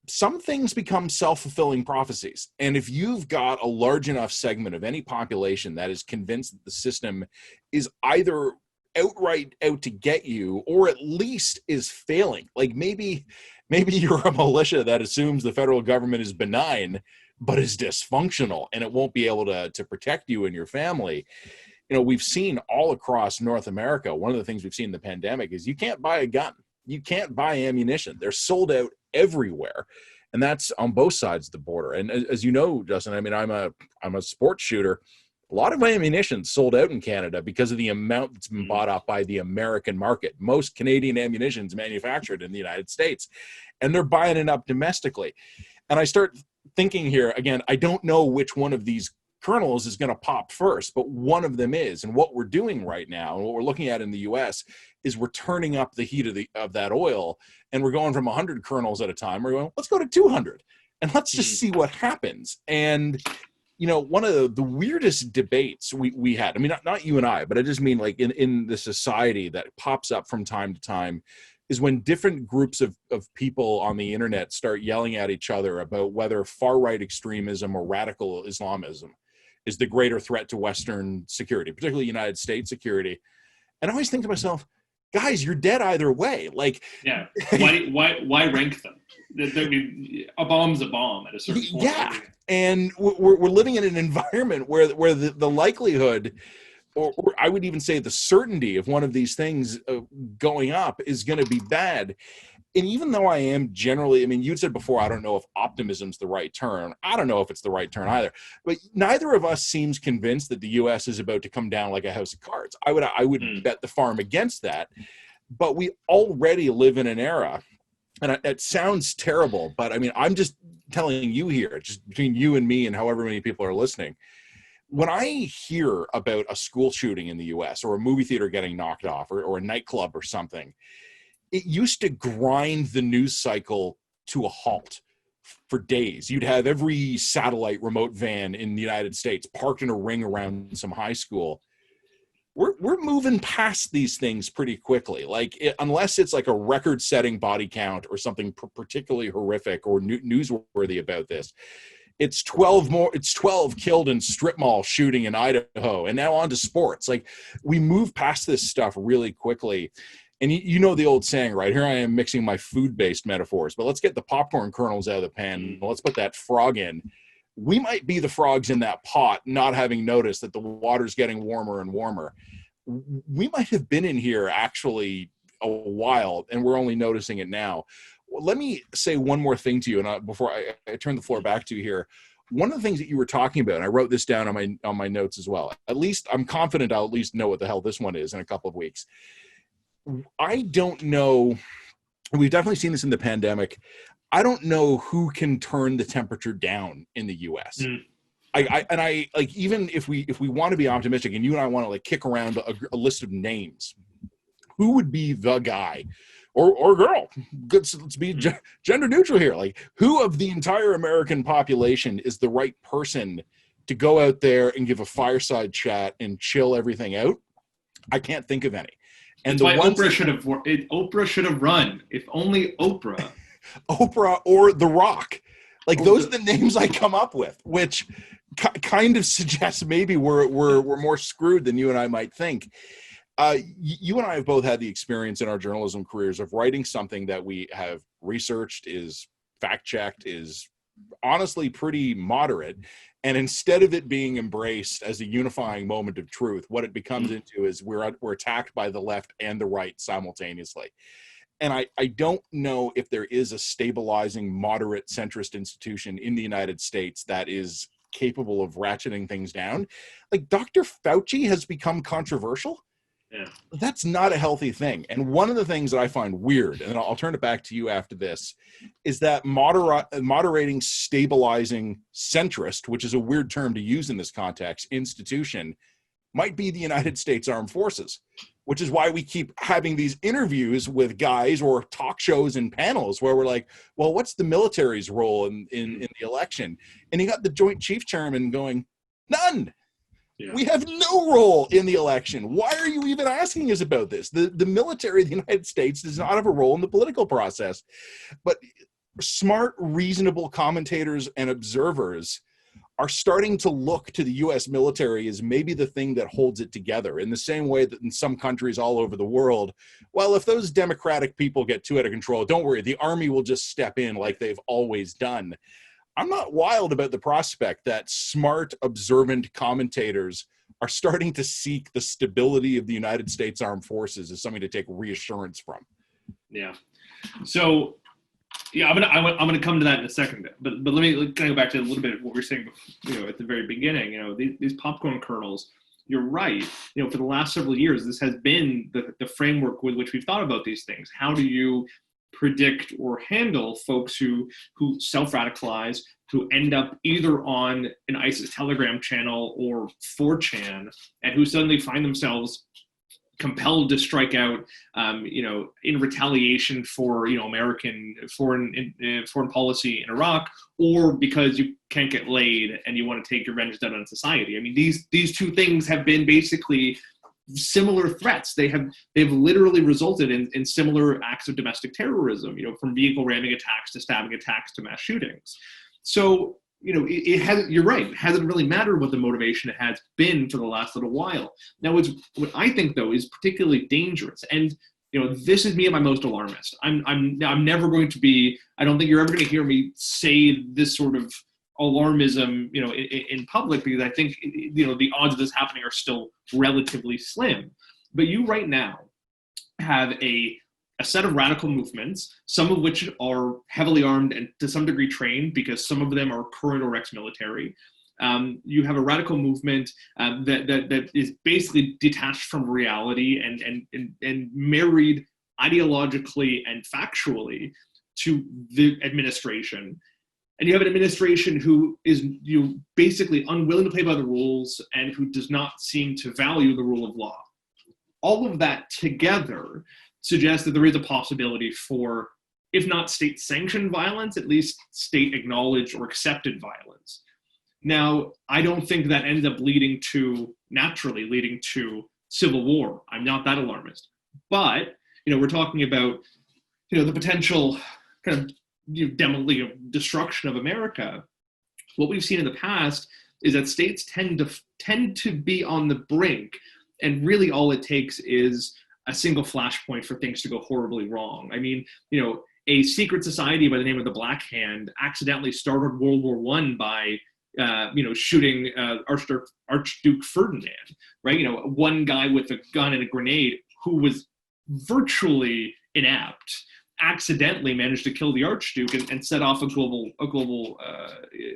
Some things become self-fulfilling prophecies. And if you've got a large enough segment of any population that is convinced that the system is either outright out to get you or at least is failing, like maybe you're a militia that assumes the federal government is benign but is dysfunctional and it won't be able to protect you and your family. We've seen all across North America, one of the things we've seen in the pandemic is you can't buy a gun. You can't buy ammunition. They're sold out everywhere. And that's on both sides of the border. And as you know, Justin, I mean, I'm a sports shooter. A lot of ammunition sold out in Canada because of the amount that's been bought up by the American market. Most Canadian ammunition is manufactured in the United States, and they're buying it up domestically. And I start thinking here, again, I don't know which one of these kernels is going to pop first, but one of them is. And what we're doing right now, and what we're looking at in the U.S., is we're turning up the heat of that oil, and we're going from 100 kernels at a time. We're going, let's go to 200. and let's just see what happens. And you know, one of the weirdest debates we had, I mean, not you and I, but I just mean like in the society that pops up from time to time, is when different groups of people on the internet start yelling at each other about whether far-right extremism or radical Islamism is the greater threat to Western security, particularly United States security. And I always think to myself, guys, you're dead either way. Like, yeah, why rank them? I mean, a bomb's a bomb at a certain point. Yeah, and we're living in an environment where the likelihood, or I would even say the certainty of one of these things going up is going to be bad. And even though I am generally, I mean, you said before, I don't know if optimism's the right term. I don't know if it's the right term either. But neither of us seems convinced that the U.S. is about to come down like a house of cards. I would bet the farm against that. But we already live in an era, and it sounds terrible, but I mean, I'm just telling you here, just between you and me and however many people are listening, when I hear about a school shooting in the U.S. or a movie theater getting knocked off or a nightclub or something, it used to grind the news cycle to a halt for days. You'd have every satellite remote van in the United States parked in a ring around some high school. We're moving past these things pretty quickly. Like, unless it's like a record-setting body count or something particularly horrific or newsworthy about this, it's 12 killed in strip mall shooting in Idaho, and now on to sports. Like, we move past this stuff really quickly. And you know the old saying, right? Here I am mixing my food-based metaphors, but let's get the popcorn kernels out of the pan. Let's put that frog in. We might be the frogs in that pot, not having noticed that the water's getting warmer and warmer. We might have been in here actually a while, and we're only noticing it now. Well, let me say one more thing to you, and before I turn the floor back to you here. One of the things that you were talking about, and I wrote this down on my notes as well. At least I'm confident I'll at least know what the hell this one is in a couple of weeks. I don't know. We've definitely seen this in the pandemic. I don't know who can turn the temperature down in the U.S. I like, even if we want to be optimistic, and you and I want to like kick around a list of names, who would be the guy or girl? Good, so let's be gender neutral here. Like, who of the entire American population is the right person to go out there and give a fireside chat and chill everything out? I can't think of any. And that's why Oprah should have run. If only Oprah. Oprah or The Rock. Like, those are the names I come up with, which kind of suggests maybe we're more screwed than you and I might think. You and I have both had the experience in our journalism careers of writing something that we have researched, is fact-checked, is honestly pretty moderate. And instead of it being embraced as a unifying moment of truth, what it becomes into is we're attacked by the left and the right simultaneously. And I don't know if there is a stabilizing, moderate, centrist institution in the United States that is capable of ratcheting things down. Like, Dr. Fauci has become controversial. Yeah. That's not a healthy thing. And one of the things that I find weird, and I'll turn it back to you after this, is that moderating, stabilizing centrist, which is a weird term to use in this context, institution, might be the United States Armed Forces, which is why we keep having these interviews with guys or talk shows and panels where we're like, well, what's the military's role in the election? And you got the Joint Chief Chairman going, none. Yeah. We have no role in the election. Why are you even asking us about this? The military of the United States does not have a role in the political process. But smart, reasonable commentators and observers are starting to look to the U.S. military as maybe the thing that holds it together, in the same way that in some countries all over the world, well, if those democratic people get too out of control, don't worry, the army will just step in like they've always done. I'm not wild about the prospect that smart, observant commentators are starting to seek the stability of the United States Armed Forces as something to take reassurance from. Yeah. So, yeah, I'm gonna come to that in a second. But let me kind of go back to a little bit of what we were saying, at the very beginning. These popcorn kernels. You're right. For the last several years, this has been the framework with which we've thought about these things. How do you predict or handle folks who self-radicalize, who end up either on an ISIS Telegram channel or 4chan, and who suddenly find themselves compelled to strike out, in retaliation for, American foreign policy in Iraq, or because you can't get laid and you want to take your revenge out on society. I mean, these two things have been basically similar threats. They've literally resulted in similar acts of domestic terrorism, from vehicle ramming attacks to stabbing attacks to mass shootings. So, it hasn't, you're right, it hasn't really mattered what the motivation has been for the last little while. Now, what I think, though, is particularly dangerous, and, this is me at my most alarmist. I'm never going to be, I don't think you're ever going to hear me say this sort of alarmism, in public, because I think, the odds of this happening are still relatively slim. But you right now have a set of radical movements, some of which are heavily armed and to some degree trained, because some of them are current or ex-military. You have a radical movement that is basically detached from reality and married ideologically and factually to the administration. And you have an administration who is basically unwilling to play by the rules and who does not seem to value the rule of law. All of that together suggests that there is a possibility for, if not state-sanctioned violence, at least state-acknowledged or accepted violence. Now, I don't think that ends up naturally leading to civil war. I'm not that alarmist. But, we're talking about, the potential kind of destruction of America. What we've seen in the past is that states tend to be on the brink, and really all it takes is a single flashpoint for things to go horribly wrong. I mean, a secret society by the name of the Black Hand accidentally started World War I by, shooting Archduke Ferdinand, right? One guy with a gun and a grenade who was virtually inept accidentally managed to kill the Archduke and set off a global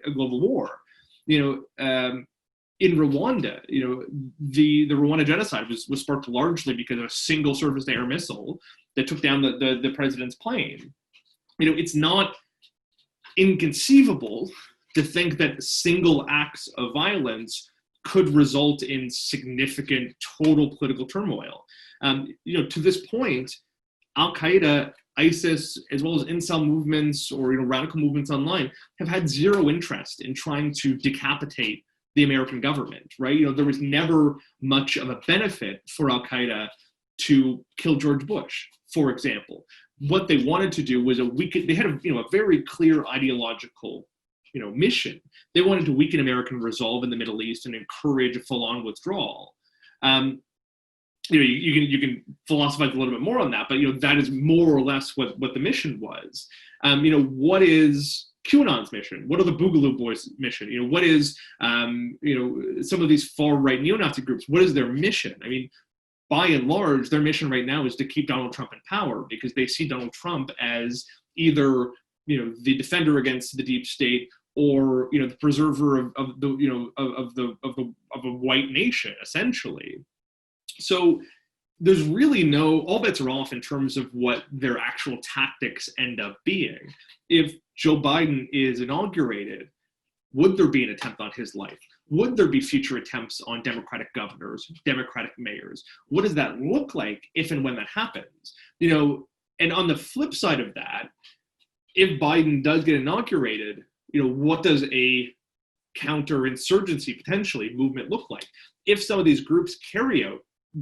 war. In Rwanda, the Rwanda genocide was sparked largely because of a single surface-to-air missile that took down the president's plane. It's not inconceivable to think that single acts of violence could result in significant total political turmoil. To this point, Al-Qaeda, ISIS, as well as incel movements or radical movements online have had zero interest in trying to decapitate the American government, right? There was never much of a benefit for Al-Qaeda to kill George Bush, for example. What they wanted to do was they had a very clear ideological mission. They wanted to weaken American resolve in the Middle East and encourage a full-on withdrawal. You can philosophize a little bit more on that, but that is more or less what the mission was. What is QAnon's mission? What are the Boogaloo Boys' mission? What is some of these far-right neo-Nazi groups? What is their mission? I mean, by and large, their mission right now is to keep Donald Trump in power, because they see Donald Trump as either the defender against the deep state, or the preserver of a white nation, essentially. So there's really all bets are off in terms of what their actual tactics end up being. If Joe Biden is inaugurated, would there be an attempt on his life? Would there be future attempts on Democratic governors, Democratic mayors? What does that look like if and when that happens? And on the flip side of that, if Biden does get inaugurated, what does a counterinsurgency, potentially, movement look like? If some of these groups carry out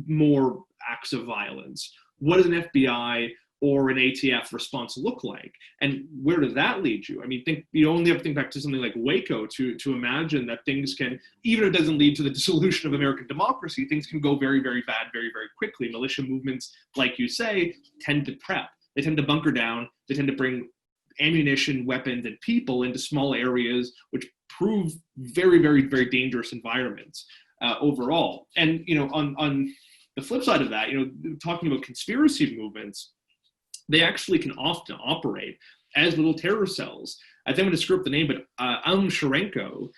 more acts of violence, what does an FBI or an ATF response look like? And where does that lead you? I mean, you only have to think back to something like Waco to imagine that things can, even if it doesn't lead to the dissolution of American democracy, things can go very, very bad very, very quickly. Militia movements, like you say, tend to prep. They tend to bunker down. They tend to bring ammunition, weapons, and people into small areas, which prove very, very, very dangerous environments overall. And, on the flip side of that, talking about conspiracy movements, they actually can often operate as little terror cells. I think I'm going to screw up the name, but Sharenko,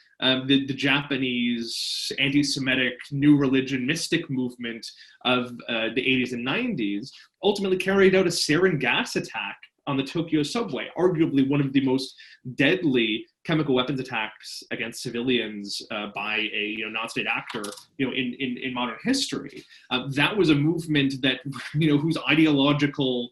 the Japanese anti-Semitic new religion mystic movement of the 80s and 90s, ultimately carried out a sarin gas attack on the Tokyo subway, arguably one of the most deadly chemical weapons attacks against civilians by a non-state actor, in modern history. That was a movement that whose ideological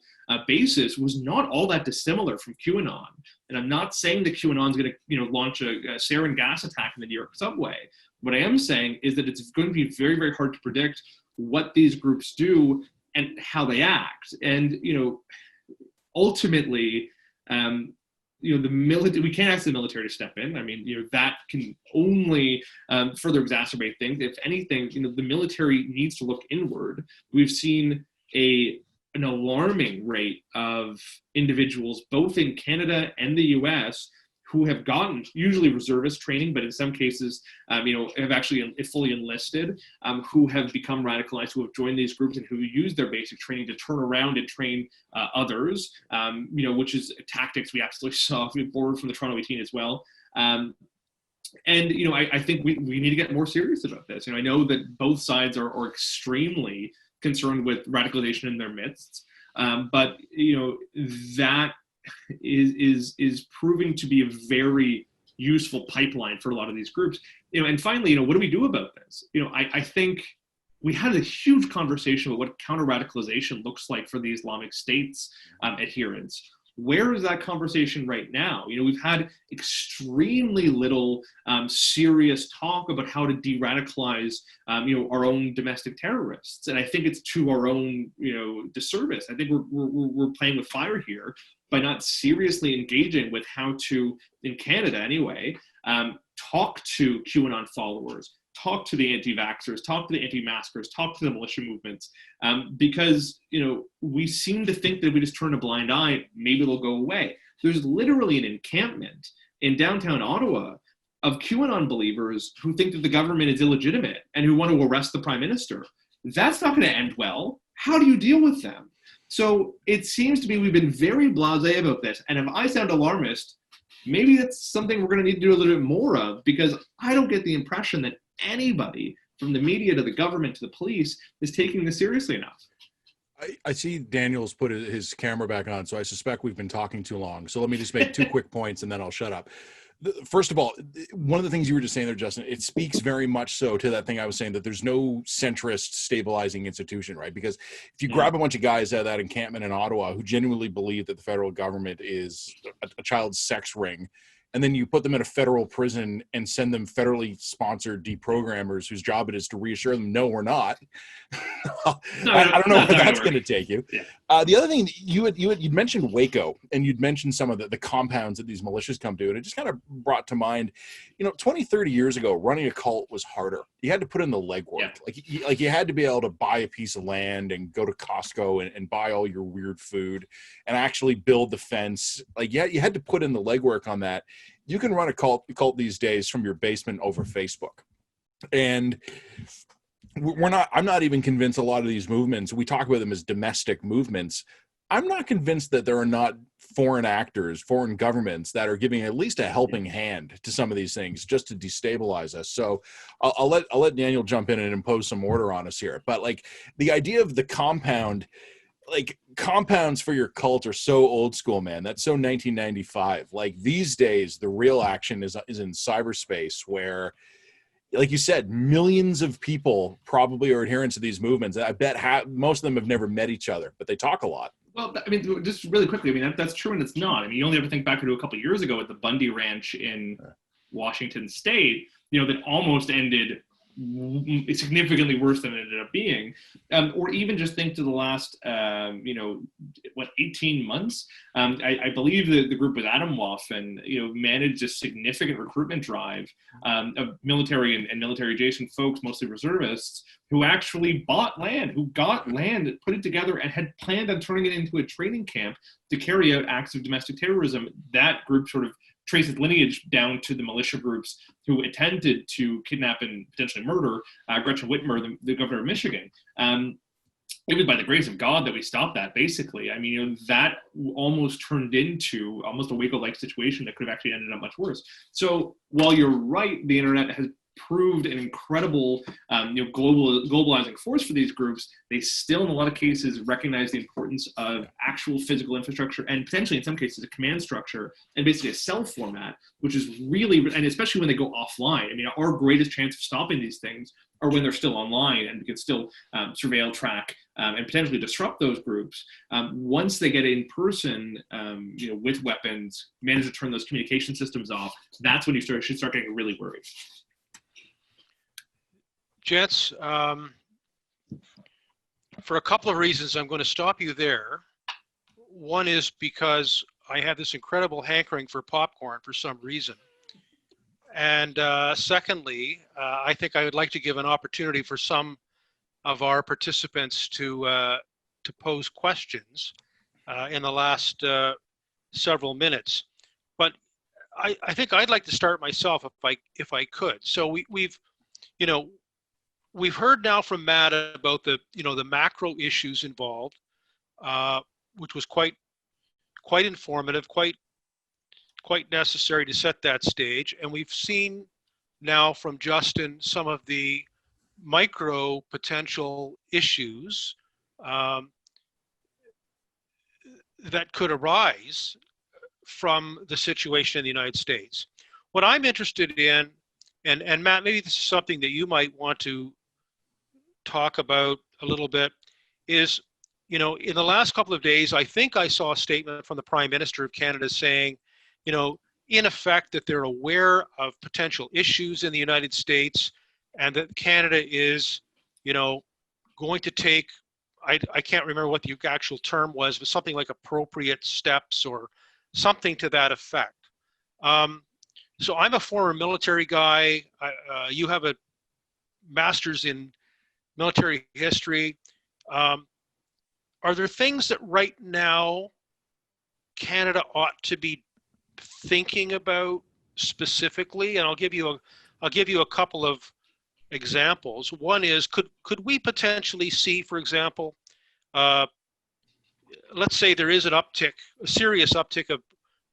basis was not all that dissimilar from QAnon. And I'm not saying that QAnon's going to launch a sarin gas attack in the New York subway. What I am saying is that it's going to be very, very hard to predict what these groups do and how they act. And ultimately, the military, we can't ask the military to step in. I mean, that can only further exacerbate things. If anything, the military needs to look inward. We've seen an alarming rate of individuals, both in Canada and the US, who have gotten usually reservist training, but in some cases, have actually fully enlisted, who have become radicalized, who have joined these groups and who use their basic training to turn around and train others, which is tactics we absolutely saw borrowed from the Toronto 18 as well. I think we need to get more serious about this. I know that both sides are extremely concerned with radicalization in their midst, but that is proving to be a very useful pipeline for a lot of these groups. And finally, what do we do about this? I think we had a huge conversation about what counter-radicalization looks like for the Islamic State's adherents. Where is that conversation right now? We've had extremely little serious talk about how to de-radicalize, our own domestic terrorists, and I think it's to our own, disservice. I think we're playing with fire here by not seriously engaging with how to, in Canada anyway, talk to QAnon followers, talk to the anti-vaxxers, talk to the anti-maskers, talk to the militia movements, because we seem to think that if we just turn a blind eye, maybe they'll go away. There's literally an encampment in downtown Ottawa of QAnon believers who think that the government is illegitimate and who want to arrest the prime minister. That's not going to end well. How do you deal with them? So it seems to me we've been very blasé about this, and if I sound alarmist, maybe that's something we're going to need to do a little bit more of, because I don't get the impression that anybody, from the media to the government to the police, is taking this seriously enough. I see Daniel's put his camera back on, so I suspect we've been talking too long. So let me just make two quick points and then I'll shut up. First of all, one of the things you were just saying there, Justin, it speaks very much so to that thing I was saying, that there's no centrist stabilizing institution, right? Because if you grab a bunch of guys out of that encampment in Ottawa who genuinely believe that the federal government is a child sex ring, and then you put them in a federal prison and send them federally sponsored deprogrammers whose job it is to reassure them, no, we're not. I don't know where that's going to take you. Yeah. The other thing, you'd mentioned Waco, and you'd mentioned some of the compounds that these militias come to, and it just kind of brought to mind, 20, 30 years ago, running a cult was harder. You had to put in the legwork. Yeah. Like you had to be able to buy a piece of land and go to Costco and buy all your weird food and actually build the fence. You had to put in the legwork on that. You can run a cult these days from your basement over Facebook. And I'm not even convinced a lot of these movements, we talk about them as domestic movements. I'm not convinced that there are not foreign actors, foreign governments that are giving at least a helping hand to some of these things just to destabilize us. So I'll let Daniel jump in and impose some order on us here. But the idea of the compound, compounds for your cult are so old school, man. That's so 1995. These days, the real action is in cyberspace, where, like you said, millions of people probably are adherents of these movements. I bet most of them have never met each other, but they talk a lot. Well, just really quickly, that's true and it's not. You only have to think back to a couple of years ago at the Bundy Ranch in Washington State, that almost ended significantly worse than it ended up being, or even just think to the last 18 months. I believe that the group with Adamwoff and managed a significant recruitment drive of military and military adjacent folks, mostly reservists, who actually bought land, who got land, put it together, and had planned on turning it into a training camp to carry out acts of domestic terrorism. That group sort of traces lineage down to the militia groups who attempted to kidnap and potentially murder Gretchen Whitmer, the governor of Michigan. It was by the grace of God that we stopped that, basically. That almost turned into almost a Waco-like situation that could have actually ended up much worse. So while you're right, the internet has proved an incredible globalizing force for these groups, they still in a lot of cases recognize the importance of actual physical infrastructure and potentially in some cases a command structure and basically a cell format, which is really, and especially when they go offline. I mean, our greatest chance of stopping these things are when they're still online and we can still surveil, track, and potentially disrupt those groups. Once they get in person, with weapons, manage to turn those communication systems off, that's when you should start getting really worried. Gents, for a couple of reasons, I'm going to stop you there. One is because I have this incredible hankering for popcorn for some reason. And secondly, I think I would like to give an opportunity for some of our participants to pose questions in the last several minutes. But I think I'd like to start myself if I could. So we've heard now from Matt about the macro issues involved, which was quite informative, quite necessary to set that stage. And we've seen now from Justin some of the micro potential issues that could arise from the situation in the United States. What I'm interested in, and Matt, maybe this is something that you might want to talk about a little bit, is, in the last couple of days, I think I saw a statement from the Prime Minister of Canada saying, in effect, that they're aware of potential issues in the United States and that Canada is, going to take, I can't remember what the actual term was, but something like appropriate steps or something to that effect. So I'm a former military guy. You have a master's in military history. Are there things that right now Canada ought to be thinking about specifically? And I'll give you a couple of examples. One is, could we potentially see, for example, let's say there is a serious uptick of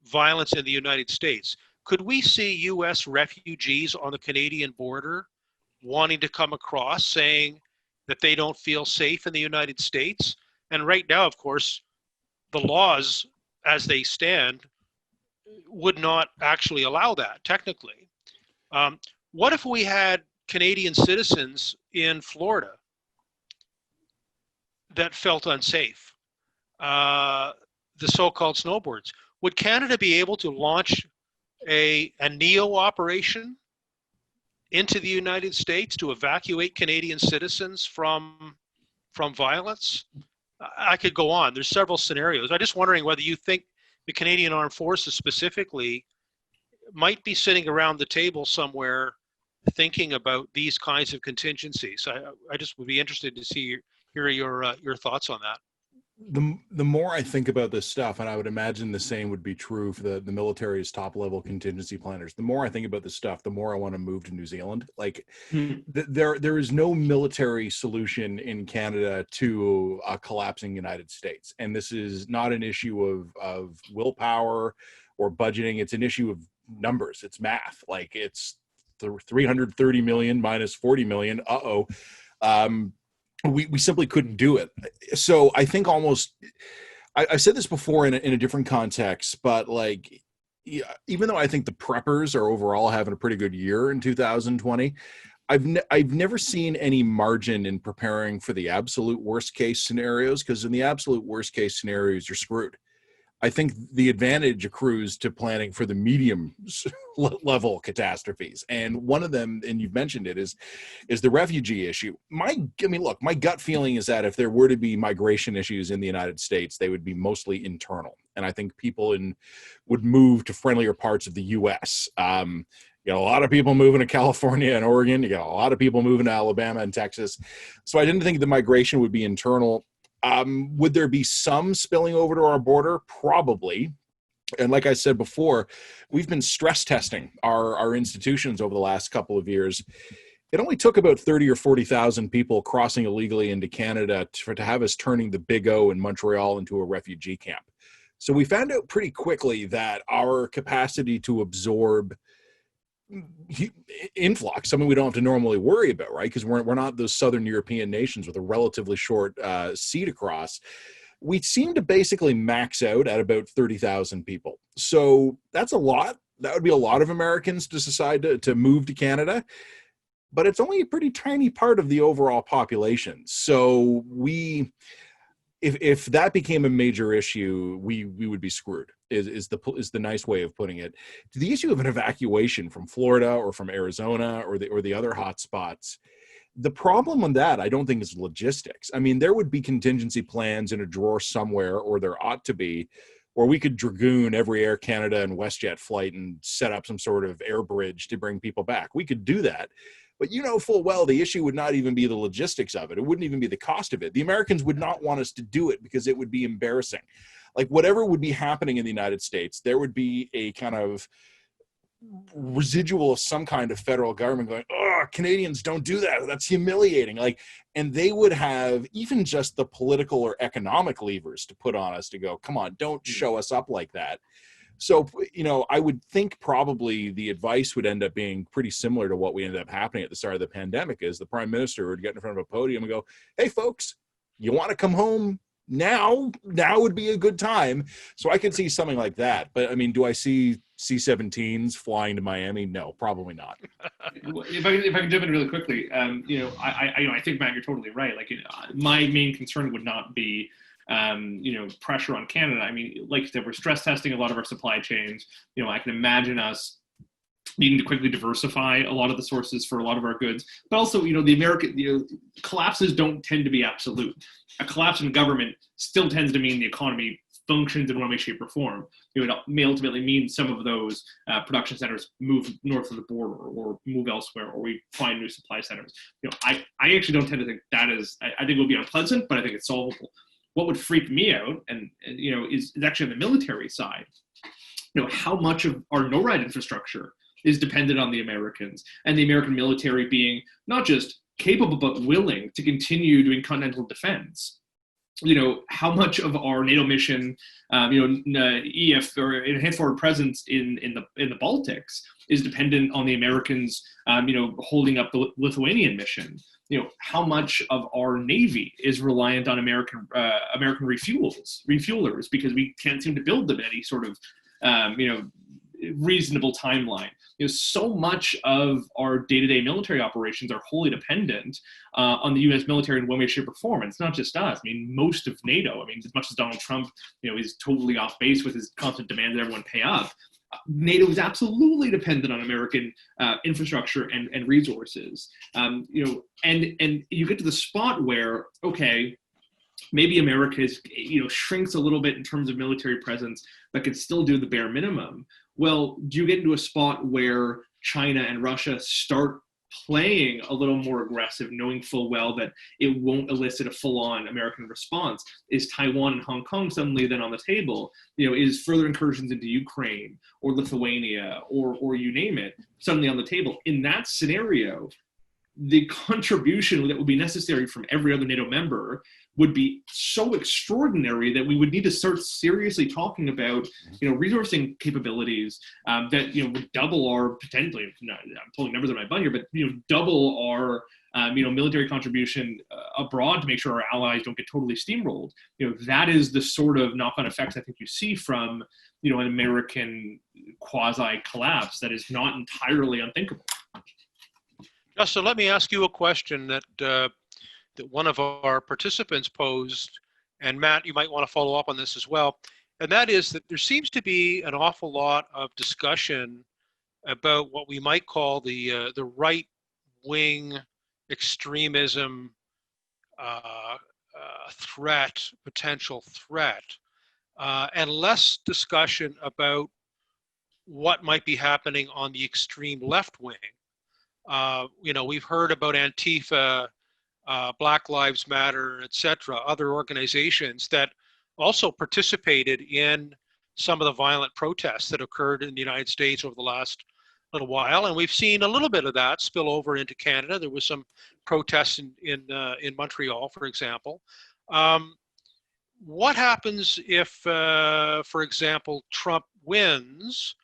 violence in the United States. Could we see U.S. refugees on the Canadian border wanting to come across, saying that they don't feel safe in the United States? And right now, of course, the laws as they stand would not actually allow that technically. What if we had Canadian citizens in Florida that felt unsafe? The so-called snowbirds. Would Canada be able to launch a NEO operation into the United States to evacuate Canadian citizens from violence? I could go on. There's several scenarios. I'm just wondering whether you think the Canadian Armed Forces specifically might be sitting around the table somewhere thinking about these kinds of contingencies. I just would be interested to hear your thoughts on that. The more I think about this stuff, and I would imagine the same would be true for the military's top level contingency planners, the more I think about this stuff, the more I want to move to New Zealand. Like there is no military solution in Canada to a collapsing United States. And this is not an issue of willpower or budgeting. It's an issue of numbers. It's math. Like it's 330 million minus 40 million. We simply couldn't do it. So I think almost, I said this before in a different context, but like, even though I think the preppers are overall having a pretty good year in 2020, I've never seen any margin in preparing for the absolute worst case scenarios, because in the absolute worst case scenarios, you're screwed. I think the advantage accrues to planning for the medium level catastrophes. And one of them, and you've mentioned it, is the refugee issue. My gut feeling is that if there were to be migration issues in the United States, they would be mostly internal. And I think people would move to friendlier parts of the U.S. You got a lot of people moving to California and Oregon. You got a lot of people moving to Alabama and Texas. So I didn't think the migration would be internal. Would there be some spilling over to our border? Probably. And like I said before, we've been stress testing our institutions over the last couple of years. It only took about 30 or 40,000 people crossing illegally into Canada to have us turning the Big O in Montreal into a refugee camp. So we found out pretty quickly that our capacity to absorb influx, something we don't have to normally worry about, right? Because we're not those Southern European nations with a relatively short sea to cross. We seem to basically max out at about 30,000 people. So that's a lot. That would be a lot of Americans to decide to move to Canada, but it's only a pretty tiny part of the overall population. So if that became a major issue, we would be screwed, is the nice way of putting it. The issue of an evacuation from Florida or from Arizona or the other hot spots, the problem on that, I don't think, is logistics. I mean, there would be contingency plans in a drawer somewhere, or there ought to be, or we could dragoon every Air Canada and WestJet flight and set up some sort of air bridge to bring people back. We could do that. But you know full well the issue would not even be the logistics of it. It wouldn't even be the cost of it. The Americans would not want us to do it because it would be embarrassing. Like, whatever would be happening in the United States, there would be a kind of residual of some kind of federal government going, oh, Canadians don't do that. That's humiliating. Like, and they would have even just the political or economic levers to put on us to go, come on, don't show us up like that. So, you know, I would think probably the advice would end up being pretty similar to what we ended up happening at the start of the pandemic, is the prime minister would get in front of a podium and go, hey, folks, you want to come home now would be a good time. So I could see something like that. But I mean, do I see C-17s flying to Miami? No, probably not. If I can jump in really quickly, you know, I think, Matt, you're totally right. Like, my main concern would not be, you know, pressure on Canada. I mean, like you said, we're stress testing a lot of our supply chains. You know, I can imagine us needing to quickly diversify a lot of the sources for a lot of our goods. But also, you know, the American, you know, collapses don't tend to be absolute. A collapse in government still tends to mean the economy functions in one way, shape, or form. You know, it may ultimately mean some of those production centers move north of the border or move elsewhere, or we find new supply centers. You know, I actually don't tend to think that is, I think it will be unpleasant, but I think it's solvable. What would freak me out, and you know, is actually on the military side. You know, how much of our NORAD infrastructure is dependent on the Americans, and the American military being not just capable but willing to continue doing continental defense. You know, how much of our NATO mission, you know, EF or enhanced forward presence in the Baltics is dependent on the Americans, you know, holding up the Lithuanian mission. You know, how much of our Navy is reliant on American refuelers, because we can't seem to build them in any sort of, you know, reasonable timeline. You know, so much of our day-to-day military operations are wholly dependent on the U.S. military in one way, shape, or form. And it's not just us. I mean, most of NATO. I mean, as much as Donald Trump, you know, is totally off base with his constant demand that everyone pay up, NATO is absolutely dependent on American infrastructure and resources. You know, and you get to the spot where, okay, maybe America is, you know, shrinks a little bit in terms of military presence, but can still do the bare minimum. Well, do you get into a spot where China and Russia start playing a little more aggressive, knowing full well that it won't elicit a full-on American response? Is Taiwan and Hong Kong suddenly then on the table? You know, is further incursions into Ukraine or Lithuania or you name it suddenly on the table? In that scenario, the contribution that would be necessary from every other NATO member would be so extraordinary that we would need to start seriously talking about, you know, resourcing capabilities that, you know, would double our potentially, I'm pulling numbers on my butt here, but, you know, double our, you know, military contribution abroad to make sure our allies don't get totally steamrolled. You know, that is the sort of knock-on effects I think you see from, you know, an American quasi-collapse that is not entirely unthinkable. Justin, let me ask you a question that one of our participants posed, and Matt, you might want to follow up on this as well, and that is that there seems to be an awful lot of discussion about what we might call the right-wing extremism potential threat, and less discussion about what might be happening on the extreme left wing. You know, we've heard about Antifa, Black Lives Matter, etc., other organizations that also participated in some of the violent protests that occurred in the United States over the last little while, and we've seen a little bit of that spill over into Canada. There was some protests in Montreal, for example. What happens if, for example, Trump wins,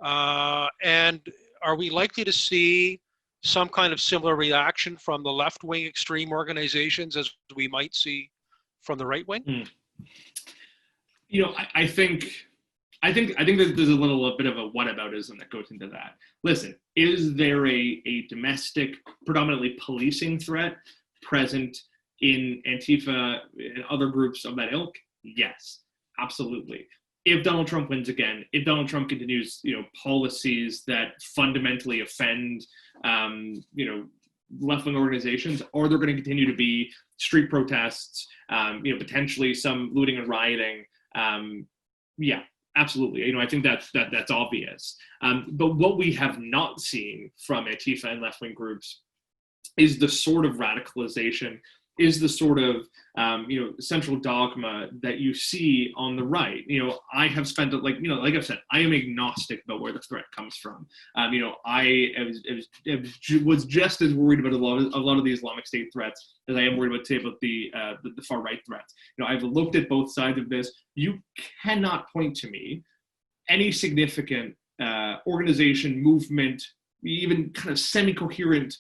and are we likely to see some kind of similar reaction from the left-wing extreme organizations as we might see from the right wing? You know, I think that there's a little bit of a whataboutism that goes into that. Listen, is there a domestic, predominantly policing threat present in Antifa and other groups of that ilk? Yes, absolutely. If Donald Trump wins again, if Donald Trump continues, policies that fundamentally offend, left-wing organizations, are there going to continue to be street protests, potentially some looting and rioting? Yeah, absolutely. I think that's obvious. But what we have not seen from Antifa and left-wing groups is the sort of radicalization, is the sort of central dogma that you see on the right. I have spent like I've said, I am agnostic about where the threat comes from. I was just as worried about a lot of the Islamic State threats as I am worried about, say, about the far right threats. I've looked at both sides of this. You cannot point to me any significant organization, movement, even kind of semi-coherent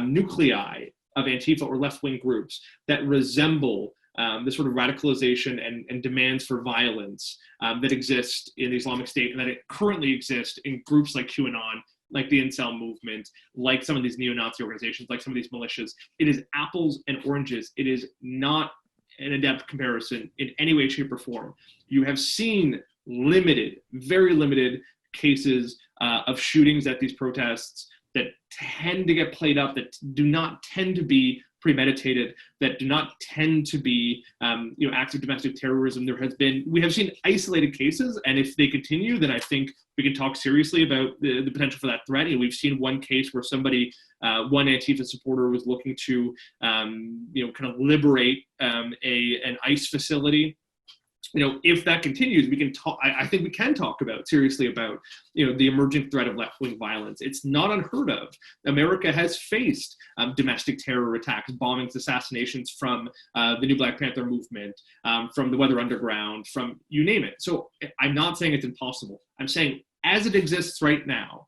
nuclei of Antifa or left-wing groups that resemble the sort of radicalization and demands for violence that exist in the Islamic State, and that it currently exists in groups like QAnon, like the Incel movement, like some of these neo-Nazi organizations, like some of these militias. It is apples and oranges. It is not an in-depth comparison in any way, shape, or form. You have seen very limited cases of shootings at these protests that tend to get played up, that do not tend to be premeditated, that do not tend to be acts of domestic terrorism. We have seen isolated cases, and if they continue, then I think we can talk seriously about the potential for that threat. We've seen one case where one Antifa supporter was looking to kind of liberate an ICE facility. If that continues, we can talk. I think we can talk seriously about the emerging threat of left-wing violence. It's not unheard of. America has faced domestic terror attacks, bombings, assassinations from the New Black Panther movement, from the Weather Underground, from you name it. So I'm not saying it's impossible. I'm saying as it exists right now,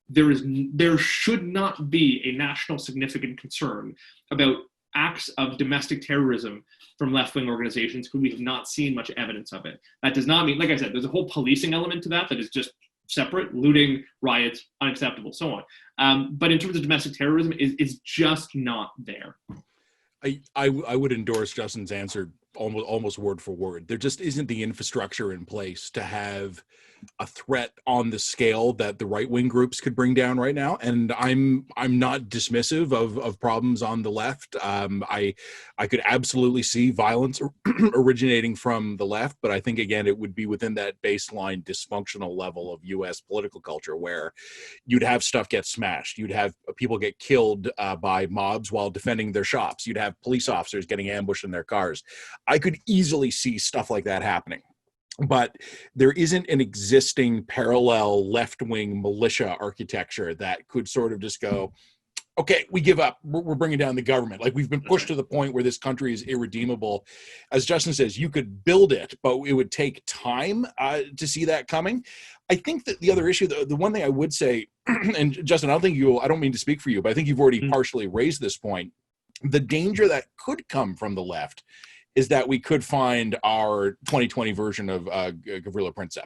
there should not be a national significant concern about acts of domestic terrorism from left-wing organizations who we have not seen much evidence of it. That does not mean, like I said, there's a whole policing element to that is just separate, looting, riots, unacceptable, so on. But in terms of domestic terrorism, it's just not there. I would endorse Justin's answer almost word for word. There just isn't the infrastructure in place to have a threat on the scale that the right-wing groups could bring down right now. And I'm not dismissive of problems on the left. I could absolutely see violence originating from the left, but I think, again, it would be within that baseline dysfunctional level of U.S. political culture where you'd have stuff get smashed. You'd have people get killed by mobs while defending their shops. You'd have police officers getting ambushed in their cars. I could easily see stuff like that happening. But there isn't an existing parallel left-wing militia architecture that could sort of just go, okay, we give up. We're bringing down the government. Like, we've been pushed to the point where this country is irredeemable. As Justin says, you could build it, but it would take time to see that coming. I think that the other issue, the one thing I would say, and Justin, I don't mean to speak for you, but I think you've already partially raised this point. The danger that could come from the left is that we could find our 2020 version of Gavrilo Princip.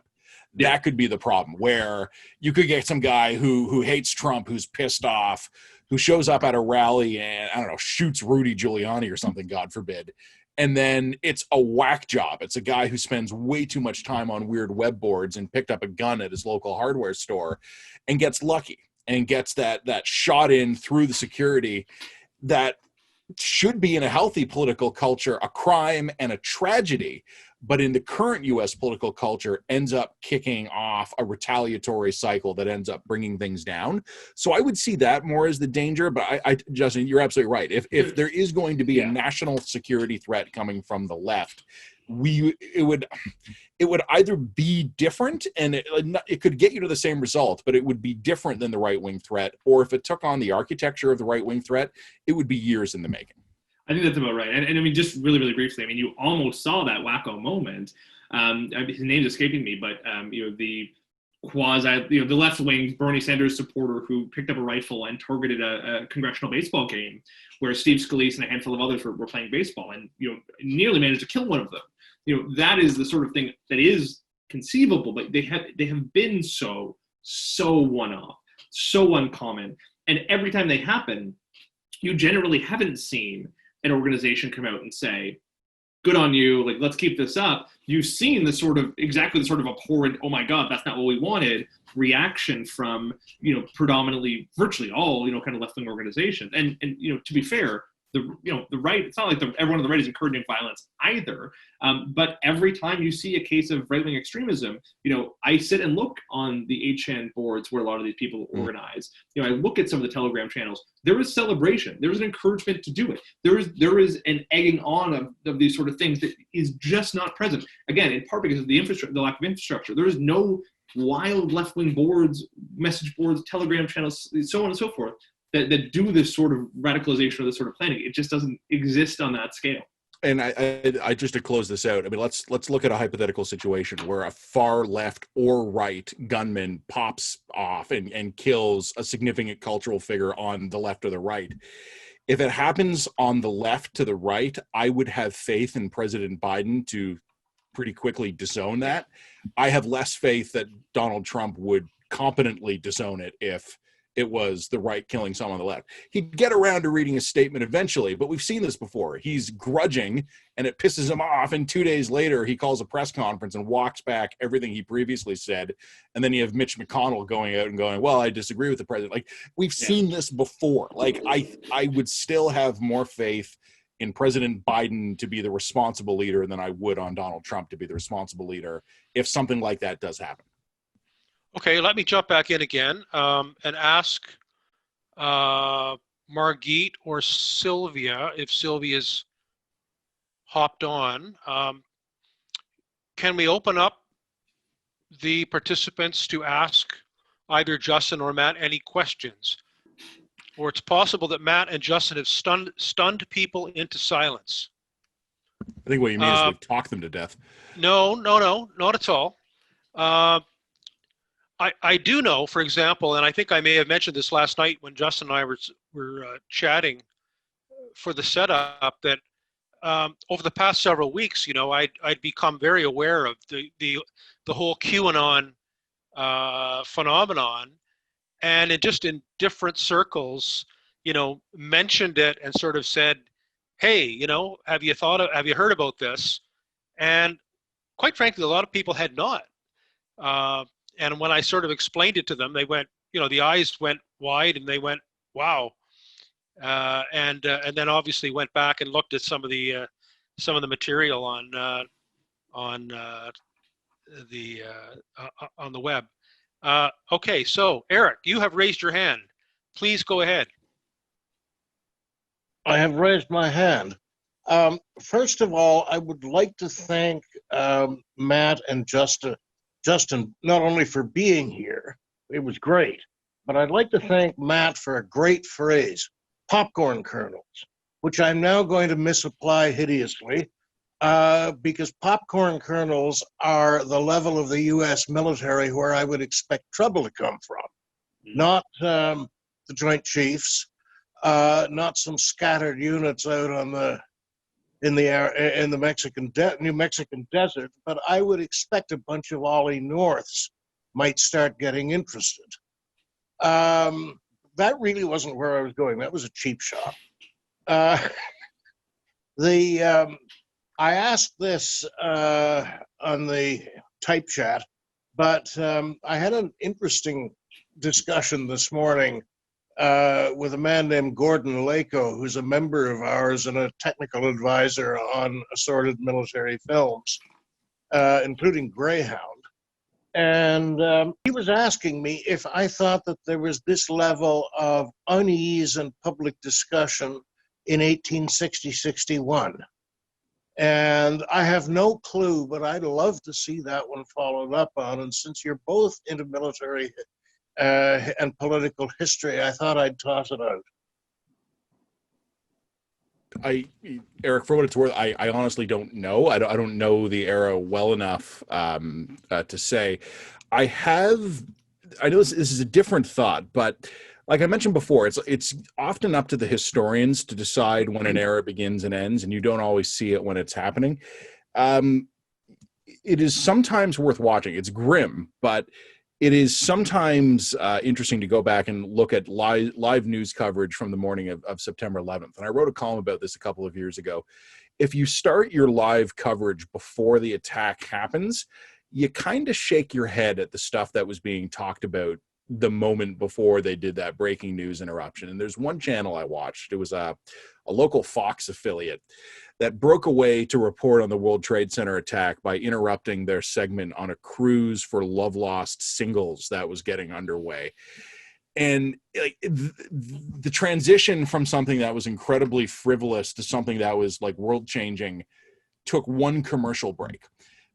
That could be the problem, where you could get some guy who hates Trump, who's pissed off, who shows up at a rally and, I don't know, shoots Rudy Giuliani or something, God forbid. And then it's a whack job. It's a guy who spends way too much time on weird web boards and picked up a gun at his local hardware store and gets lucky and gets that shot in through the security that should be in a healthy political culture a crime and a tragedy, but in the current U.S. political culture ends up kicking off a retaliatory cycle that ends up bringing things down. So I would see that more as the danger, but Justin, you're absolutely right. If there is going to be a national security threat coming from the left, it would either be different, and it could get you to the same result, but it would be different than the right-wing threat. Or if it took on the architecture of the right-wing threat, it would be years in the making. I think that's about right. And I mean, just really, really briefly, I mean, you almost saw that wacko moment. His name's escaping me, but the the left wing Bernie Sanders supporter who picked up a rifle and targeted a congressional baseball game where Steve Scalise and a handful of others were playing baseball, and nearly managed to kill one of them. That is the sort of thing that is conceivable, but they have been so one-off, so uncommon, and every time they happen, you generally haven't seen an organization come out and say, good on you, like, let's keep this up. You've seen exactly the sort of abhorrent, oh my God, that's not what we wanted reaction from, predominantly virtually all, kind of left-wing organizations. And to be fair, the right, it's not like everyone on the right is encouraging violence either. But every time you see a case of right-wing extremism, I sit and look on the HN boards where a lot of these people organize. I look at some of the Telegram channels. There is celebration. There is an encouragement to do it. There is an egging on of these sort of things that is just not present. Again, in part because of the lack of infrastructure. There is no wild left-wing boards, message boards, Telegram channels, so on and so forth, that do this sort of radicalization or this sort of planning. It just doesn't exist on that scale. And I just to close this out, I mean, let's look at a hypothetical situation where a far left or right gunman pops off and kills a significant cultural figure on the left or the right. If it happens on the left to the right, I would have faith in President Biden to pretty quickly disown that. I have less faith that Donald Trump would competently disown it if it was the right killing someone on the left. He'd get around to reading a statement eventually, but we've seen this before. He's grudging and it pisses him off, and 2 days later he calls a press conference and walks back everything he previously said, and then you have Mitch McConnell going out and going, well, I disagree with the president. Like, we've seen this before. Like, I would still have more faith in President Biden to be the responsible leader than I would on Donald Trump to be the responsible leader if something like that does happen. Okay, let me jump back in again and ask Margit or Sylvia, if Sylvia's hopped on. Can we open up the participants to ask either Justin or Matt any questions? Or it's possible that Matt and Justin have stunned people into silence. I think what you mean is we've talked them to death. No, not at all. I do know, for example, and I think I may have mentioned this last night when Justin and I were chatting for the setup, that over the past several weeks, I'd become very aware of the whole QAnon phenomenon, and in different circles, mentioned it and sort of said, hey, have you heard about this? And quite frankly, a lot of people had not. And when I sort of explained it to them, they went, the eyes went wide and they went, wow. And then obviously went back and looked at some of the material on the web. Okay, so Eric, you have raised your hand. Please go ahead. I have raised my hand. First of all, I would like to thank Matt and Justin, not only for being here, it was great, but I'd like to thank Matt for a great phrase, popcorn kernels, which I'm now going to misapply hideously, because popcorn kernels are the level of the U.S. military where I would expect trouble to come from, not the Joint Chiefs, not some scattered units out on in the New Mexican desert, but I would expect a bunch of Ollie Norths might start getting interested. That really wasn't where I was going. That was a cheap shot. I asked this on the type chat, but I had an interesting discussion this morning with a man named Gordon Lako, who's a member of ours and a technical advisor on assorted military films, including Greyhound. And he was asking me if I thought that there was this level of unease and public discussion in 1860-61. And I have no clue, but I'd love to see that one followed up on. And since you're both into military and political history, I thought I'd toss it out. Eric, for what it's worth, I honestly don't know. I don't know the era well enough to say. I know this is a different thought, but like I mentioned before, it's often up to the historians to decide when an era begins and ends, and you don't always see it when it's happening. It is sometimes worth watching. It's grim, but it is sometimes interesting to go back and look at live news coverage from the morning of September 11th. And I wrote a column about this a couple of years ago. If you start your live coverage before the attack happens, you kind of shake your head at the stuff that was being talked about the moment before they did that breaking news interruption. And there's one channel I watched. It was a local Fox affiliate that broke away to report on the World Trade Center attack by interrupting their segment on a cruise for love-lost singles that was getting underway. And like the transition from something that was incredibly frivolous to something that was like world-changing took one commercial break.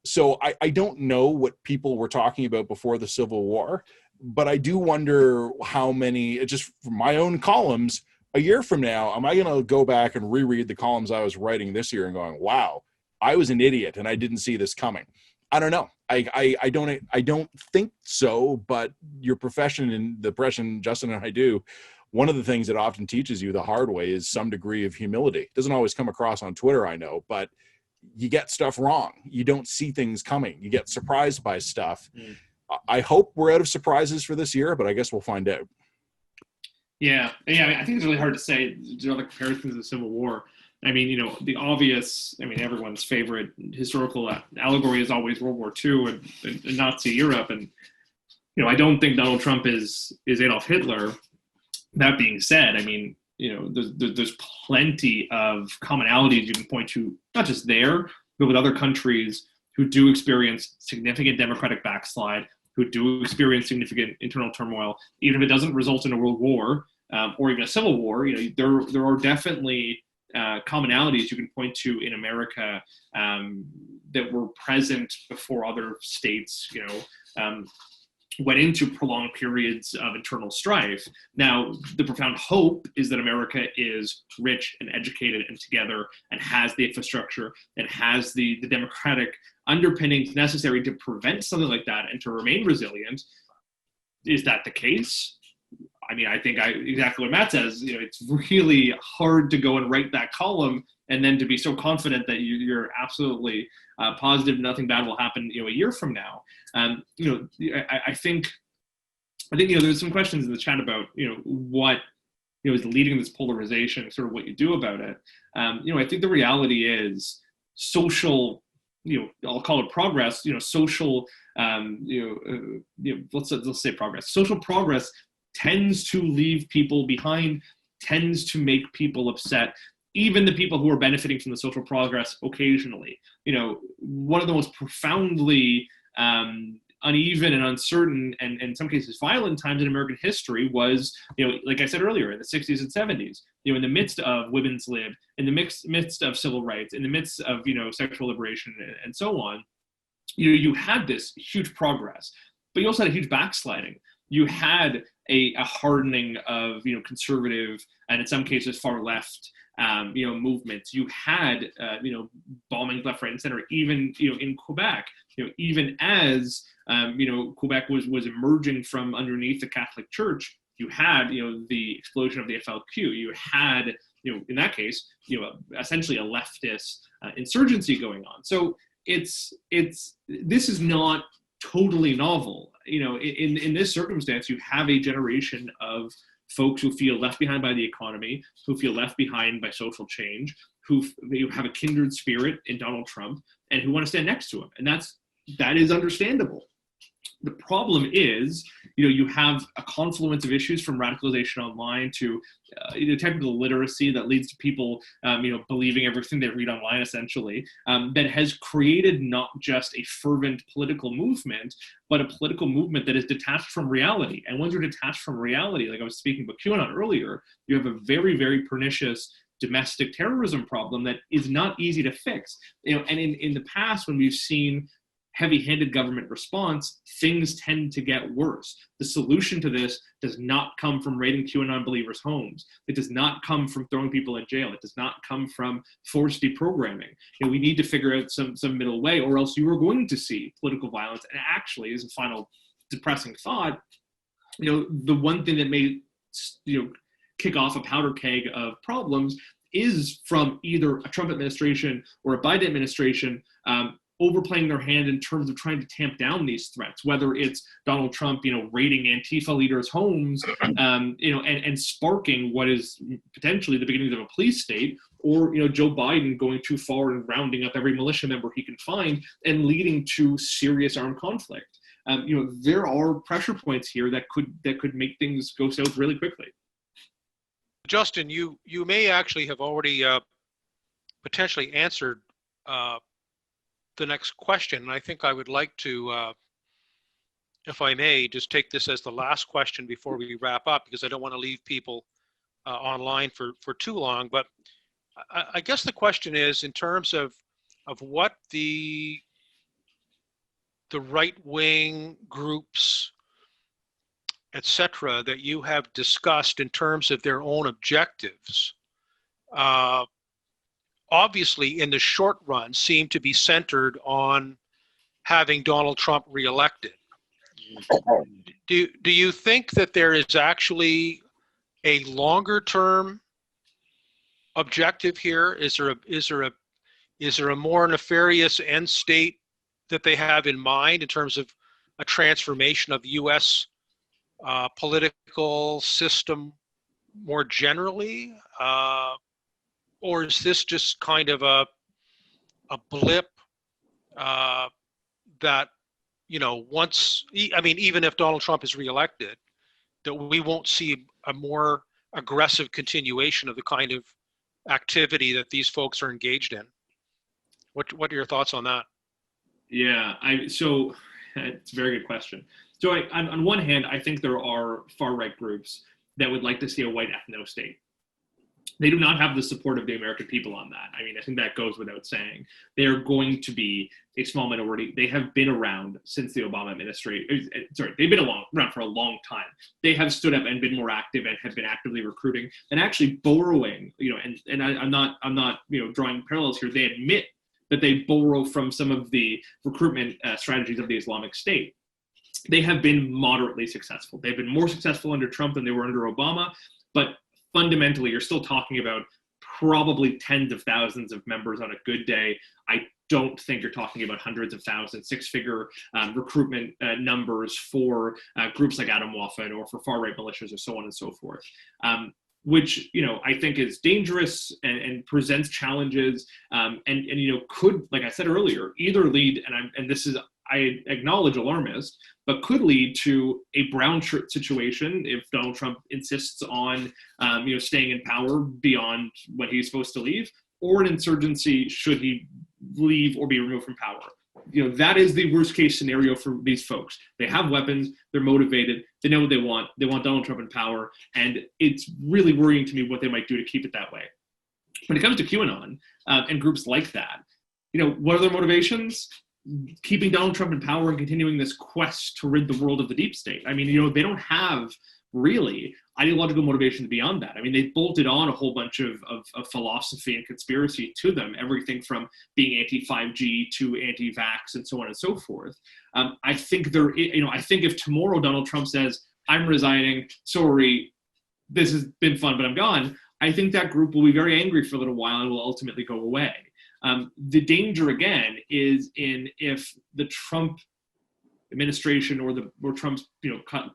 So I don't know what people were talking about before the Civil War, but I do wonder how many, just from my own columns, a year from now, am I going to go back and reread the columns I was writing this year and going, wow, I was an idiot and I didn't see this coming? I don't know. I don't think so, but your profession and the profession Justin and I do, one of the things that often teaches you the hard way is some degree of humility. It doesn't always come across on Twitter, I know, but you get stuff wrong. You don't see things coming. You get surprised by stuff. I hope we're out of surprises for this year, but I guess we'll find out. Yeah. I mean, I think it's really hard to say, the comparisons to the Civil War. I mean, the obvious, everyone's favorite historical allegory is always World War II and Nazi Europe. And, I don't think Donald Trump is Adolf Hitler. That being said, there's plenty of commonalities you can point to, not just there, but with other countries who do experience significant democratic backslide, who do experience significant internal turmoil, even if it doesn't result in a world war or even a civil war. There are definitely commonalities you can point to in America that were present before other states, went into prolonged periods of internal strife. Now, the profound hope is that America is rich and educated and together and has the infrastructure and has the democratic underpinnings necessary to prevent something like that and to remain resilient. Is that the case? I think exactly what Matt says, it's really hard to go and write that column and then to be so confident that you're absolutely positive nothing bad will happen, a year from now. I think there's some questions in the chat about, what, is leading this polarization, sort of what you do about it. I think the reality is social, I'll call it progress, social, let's say progress. Social progress tends to leave people behind, tends to make people upset, even the people who are benefiting from the social progress occasionally. One of the most profoundly uneven and uncertain and in some cases violent times in American history was, like I said earlier, in the 60s and 70s, in the midst of women's lib, in the midst of civil rights, in the midst of, sexual liberation and so on, you had this huge progress, but you also had a huge backsliding. You had a hardening of, conservative and in some cases far left, movements. You had, bombings left, right, and center, even, in Quebec, even as, Quebec was emerging from underneath the Catholic Church, you had, the explosion of the FLQ. You had, in that case, essentially a leftist insurgency going on. So this is not totally novel. In this circumstance, you have a generation of folks who feel left behind by the economy, who feel left behind by social change, who have a kindred spirit in Donald Trump, and who want to stand next to him. And that is understandable. The problem is, you have a confluence of issues from radicalization online to technical literacy that leads to people, believing everything they read online, essentially, that has created not just a fervent political movement, but a political movement that is detached from reality. And once you're detached from reality, like I was speaking about QAnon earlier, you have a very, very pernicious domestic terrorism problem that is not easy to fix. And in the past, when we've seen heavy-handed government response, things tend to get worse. The solution to this does not come from raiding QAnon believers' homes. It does not come from throwing people in jail. It does not come from forced deprogramming. We need to figure out some middle way, or else you are going to see political violence. And actually, as a final depressing thought, the one thing that may kick off a powder keg of problems is from either a Trump administration or a Biden administration overplaying their hand in terms of trying to tamp down these threats, whether it's Donald Trump, raiding Antifa leaders' homes, and sparking what is potentially the beginnings of a police state, or, Joe Biden going too far and rounding up every militia member he can find and leading to serious armed conflict. There are pressure points here that could make things go south really quickly. Justin, you may actually have already potentially answered the next question. And I think I would like to, if I may, just take this as the last question before we wrap up, because I don't want to leave people online for too long. But I guess the question is, in terms of what the right-wing groups, etc., that you have discussed in terms of their own objectives, obviously in the short run seem to be centered on having Donald Trump reelected. Do you think that there is actually a longer term objective here? Is there a more nefarious end state that they have in mind in terms of a transformation of the U.S. Political system more generally? Or is this just kind of a blip that, even if Donald Trump is reelected, that we won't see a more aggressive continuation of the kind of activity that these folks are engaged in? What are your thoughts on that? Yeah, so it's a very good question. So on one hand, I think there are far-right groups that would like to see a white ethno-state. They do not have the support of the American people on that. I think that goes without saying. They are going to be a small minority. They have been around since the Obama administration. They've been around for a long time. They have stood up and been more active and have been actively recruiting and actually borrowing. I'm not drawing parallels here. They admit that they borrow from some of the recruitment strategies of the Islamic State. They have been moderately successful. They've been more successful under Trump than they were under Obama, but fundamentally, you're still talking about probably tens of thousands of members on a good day. I don't think you're talking about hundreds of thousands, six-figure recruitment numbers for groups like Adam Waffen or for far-right militias or so on and so forth, which I think is dangerous and presents challenges and could, like I said earlier, either lead, and this is, I acknowledge, alarmist, but could lead to a brown shirt situation if Donald Trump insists on, staying in power beyond when he's supposed to leave, or an insurgency should he leave or be removed from power. That is the worst case scenario for these folks. They have weapons, they're motivated, they know what they want Donald Trump in power, and it's really worrying to me what they might do to keep it that way. When it comes to QAnon and groups like that, what are their motivations? Keeping Donald Trump in power and continuing this quest to rid the world of the deep state. They don't have really ideological motivations beyond that. They bolted on a whole bunch of philosophy and conspiracy to them, everything from being anti-5G to anti-vax and so on and so forth. I think if tomorrow Donald Trump says, I'm resigning, sorry, this has been fun, but I'm gone, I think that group will be very angry for a little while and will ultimately go away. The danger, again, is if the Trump administration or Trump's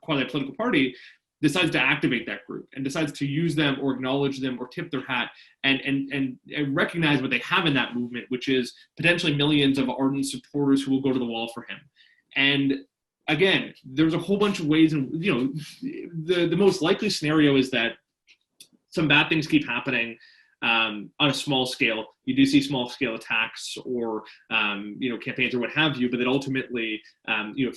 quasi-political party decides to activate that group and decides to use them or acknowledge them or tip their hat and recognize what they have in that movement, which is potentially millions of ardent supporters who will go to the wall for him. And again, there's a whole bunch of ways, and the most likely scenario is that some bad things keep happening on a small scale. You do see small scale attacks or campaigns or what have you, but that ultimately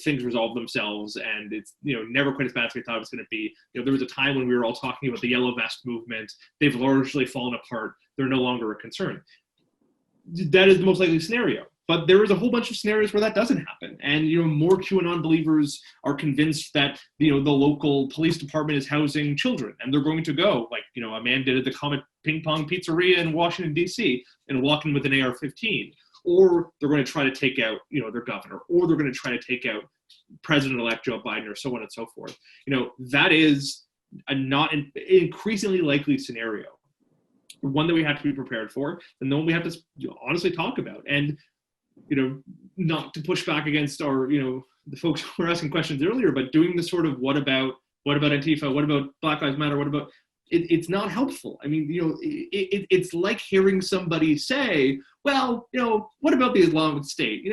things resolve themselves and it's never quite as bad as we thought it was going to be. There was a time when we were all talking about the yellow vest movement. They've largely fallen apart. They're no longer a concern. That is the most likely scenario. But there is a whole bunch of scenarios where that doesn't happen. And, more QAnon believers are convinced that, the local police department is housing children and they're going to go, like, a man did at the Comet Ping Pong Pizzeria in Washington, D.C. and walk in with an AR-15. Or they're going to try to take out, their governor, or they're going to try to take out President-elect Joe Biden, or so on and so forth. That is a not increasingly likely scenario, one that we have to be prepared for, and the one we have to honestly talk about. And not to push back against our, the folks who were asking questions earlier, but doing the sort of what about Antifa, what about Black Lives Matter, what about, it's not helpful. I mean, it's like hearing somebody say, well, what about the Islamic State?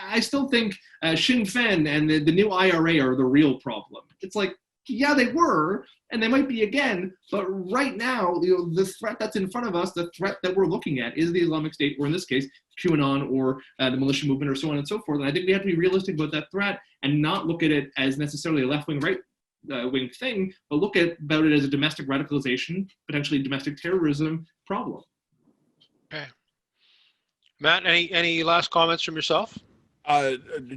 I still think Sinn Féin and the new IRA are the real problem. It's like, yeah, they were, and they might be again, but right now, the threat that's in front of us, the threat that we're looking at is the Islamic State, or in this case, QAnon, or the militia movement, or so on and so forth. And I think we have to be realistic about that threat and not look at it as necessarily a left-wing, right-wing thing, but look about it as a domestic radicalization, potentially domestic terrorism problem. Okay. Matt, any last comments from yourself?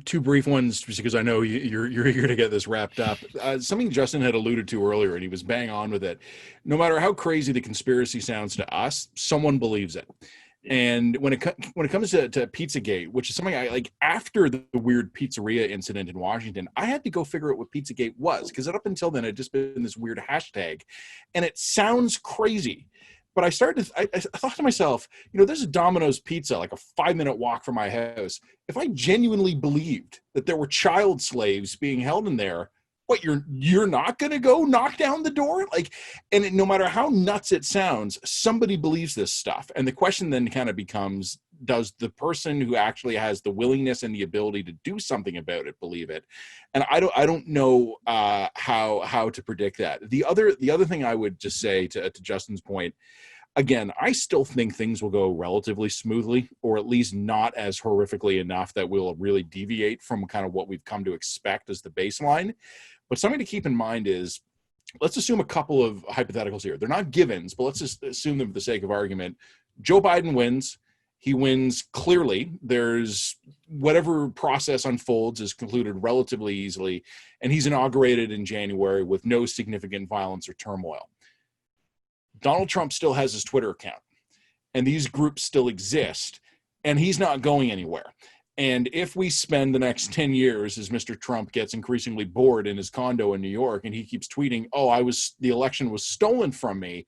Two brief ones, just because I know you're eager to get this wrapped up. Something Justin had alluded to earlier, and he was bang on with it. No matter how crazy the conspiracy sounds to us, someone believes it. And when it comes to Pizzagate, which is something I like, after the weird pizzeria incident in Washington, I had to go figure out what Pizzagate was, because up until then it had just been this weird hashtag, and it sounds crazy. But I thought to myself, there's a Domino's Pizza, like a 5-minute walk from my house. If I genuinely believed that there were child slaves being held in there, what, you're not going to go knock down the door? Like, and no matter how nuts it sounds, somebody believes this stuff. And the question then kind of becomes, does the person who actually has the willingness and the ability to do something about it believe it? And I don't know how to predict that. The other thing I would just say to Justin's point, again, I still think things will go relatively smoothly, or at least not as horrifically enough that we'll really deviate from kind of what we've come to expect as the baseline. But something to keep in mind is, let's assume a couple of hypotheticals here. They're not givens, but let's just assume them for the sake of argument. Joe Biden wins. He wins clearly. There's whatever process unfolds is concluded relatively easily, and he's inaugurated in January with no significant violence or turmoil. Donald Trump still has his Twitter account, and these groups still exist, and he's not going anywhere. And if we spend the next 10 years as Mr. Trump gets increasingly bored in his condo in New York and he keeps tweeting, the election was stolen from me,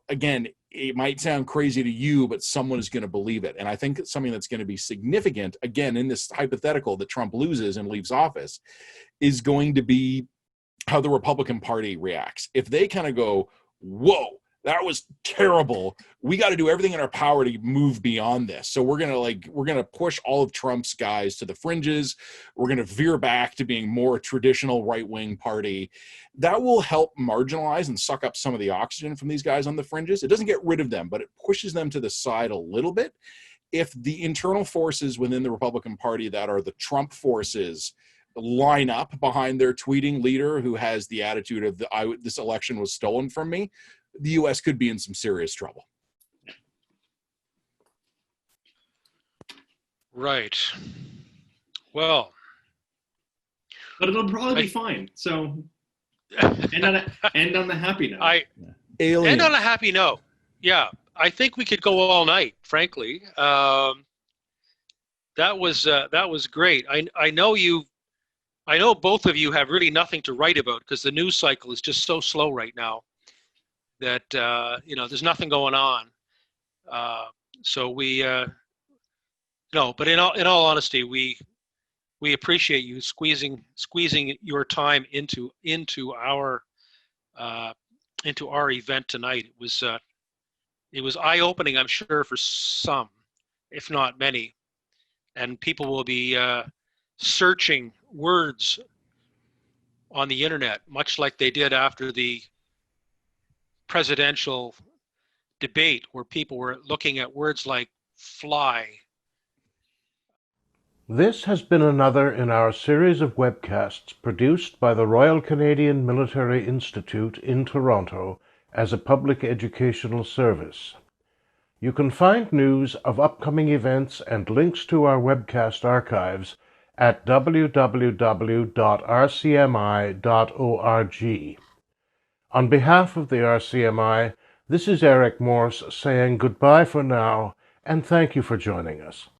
again, it might sound crazy to you, but someone is going to believe it. And I think it's something that's going to be significant, again, in this hypothetical that Trump loses and leaves office, is going to be how the Republican Party reacts. If they kind of go, whoa, that was terrible, we got to do everything in our power to move beyond this. So we're gonna push all of Trump's guys to the fringes. We're gonna veer back to being more a traditional right-wing party. That will help marginalize and suck up some of the oxygen from these guys on the fringes. It doesn't get rid of them, but it pushes them to the side a little bit. If the internal forces within the Republican Party that are the Trump forces line up behind their tweeting leader who has the attitude of this election was stolen from me, the U.S. could be in some serious trouble. Right. Well, but it'll probably be fine. So, end on the happy note. End on a happy note. Yeah, I think we could go all night. Frankly, that was great. I know both of you have really nothing to write about because the news cycle is just so slow right now that there's nothing going on. So we no, but in all honesty, we appreciate you squeezing your time into our event tonight. It was eye-opening, I'm sure, for some, if not many, and people will be searching words on the internet, much like they did after the presidential debate, where people were looking at words like fly. This has been another in our series of webcasts produced by the Royal Canadian Military Institute in Toronto as a public educational service. You can find news of upcoming events and links to our webcast archives at www.rcmi.org. On behalf of the RCMI, this is Eric Morse saying goodbye for now, and thank you for joining us.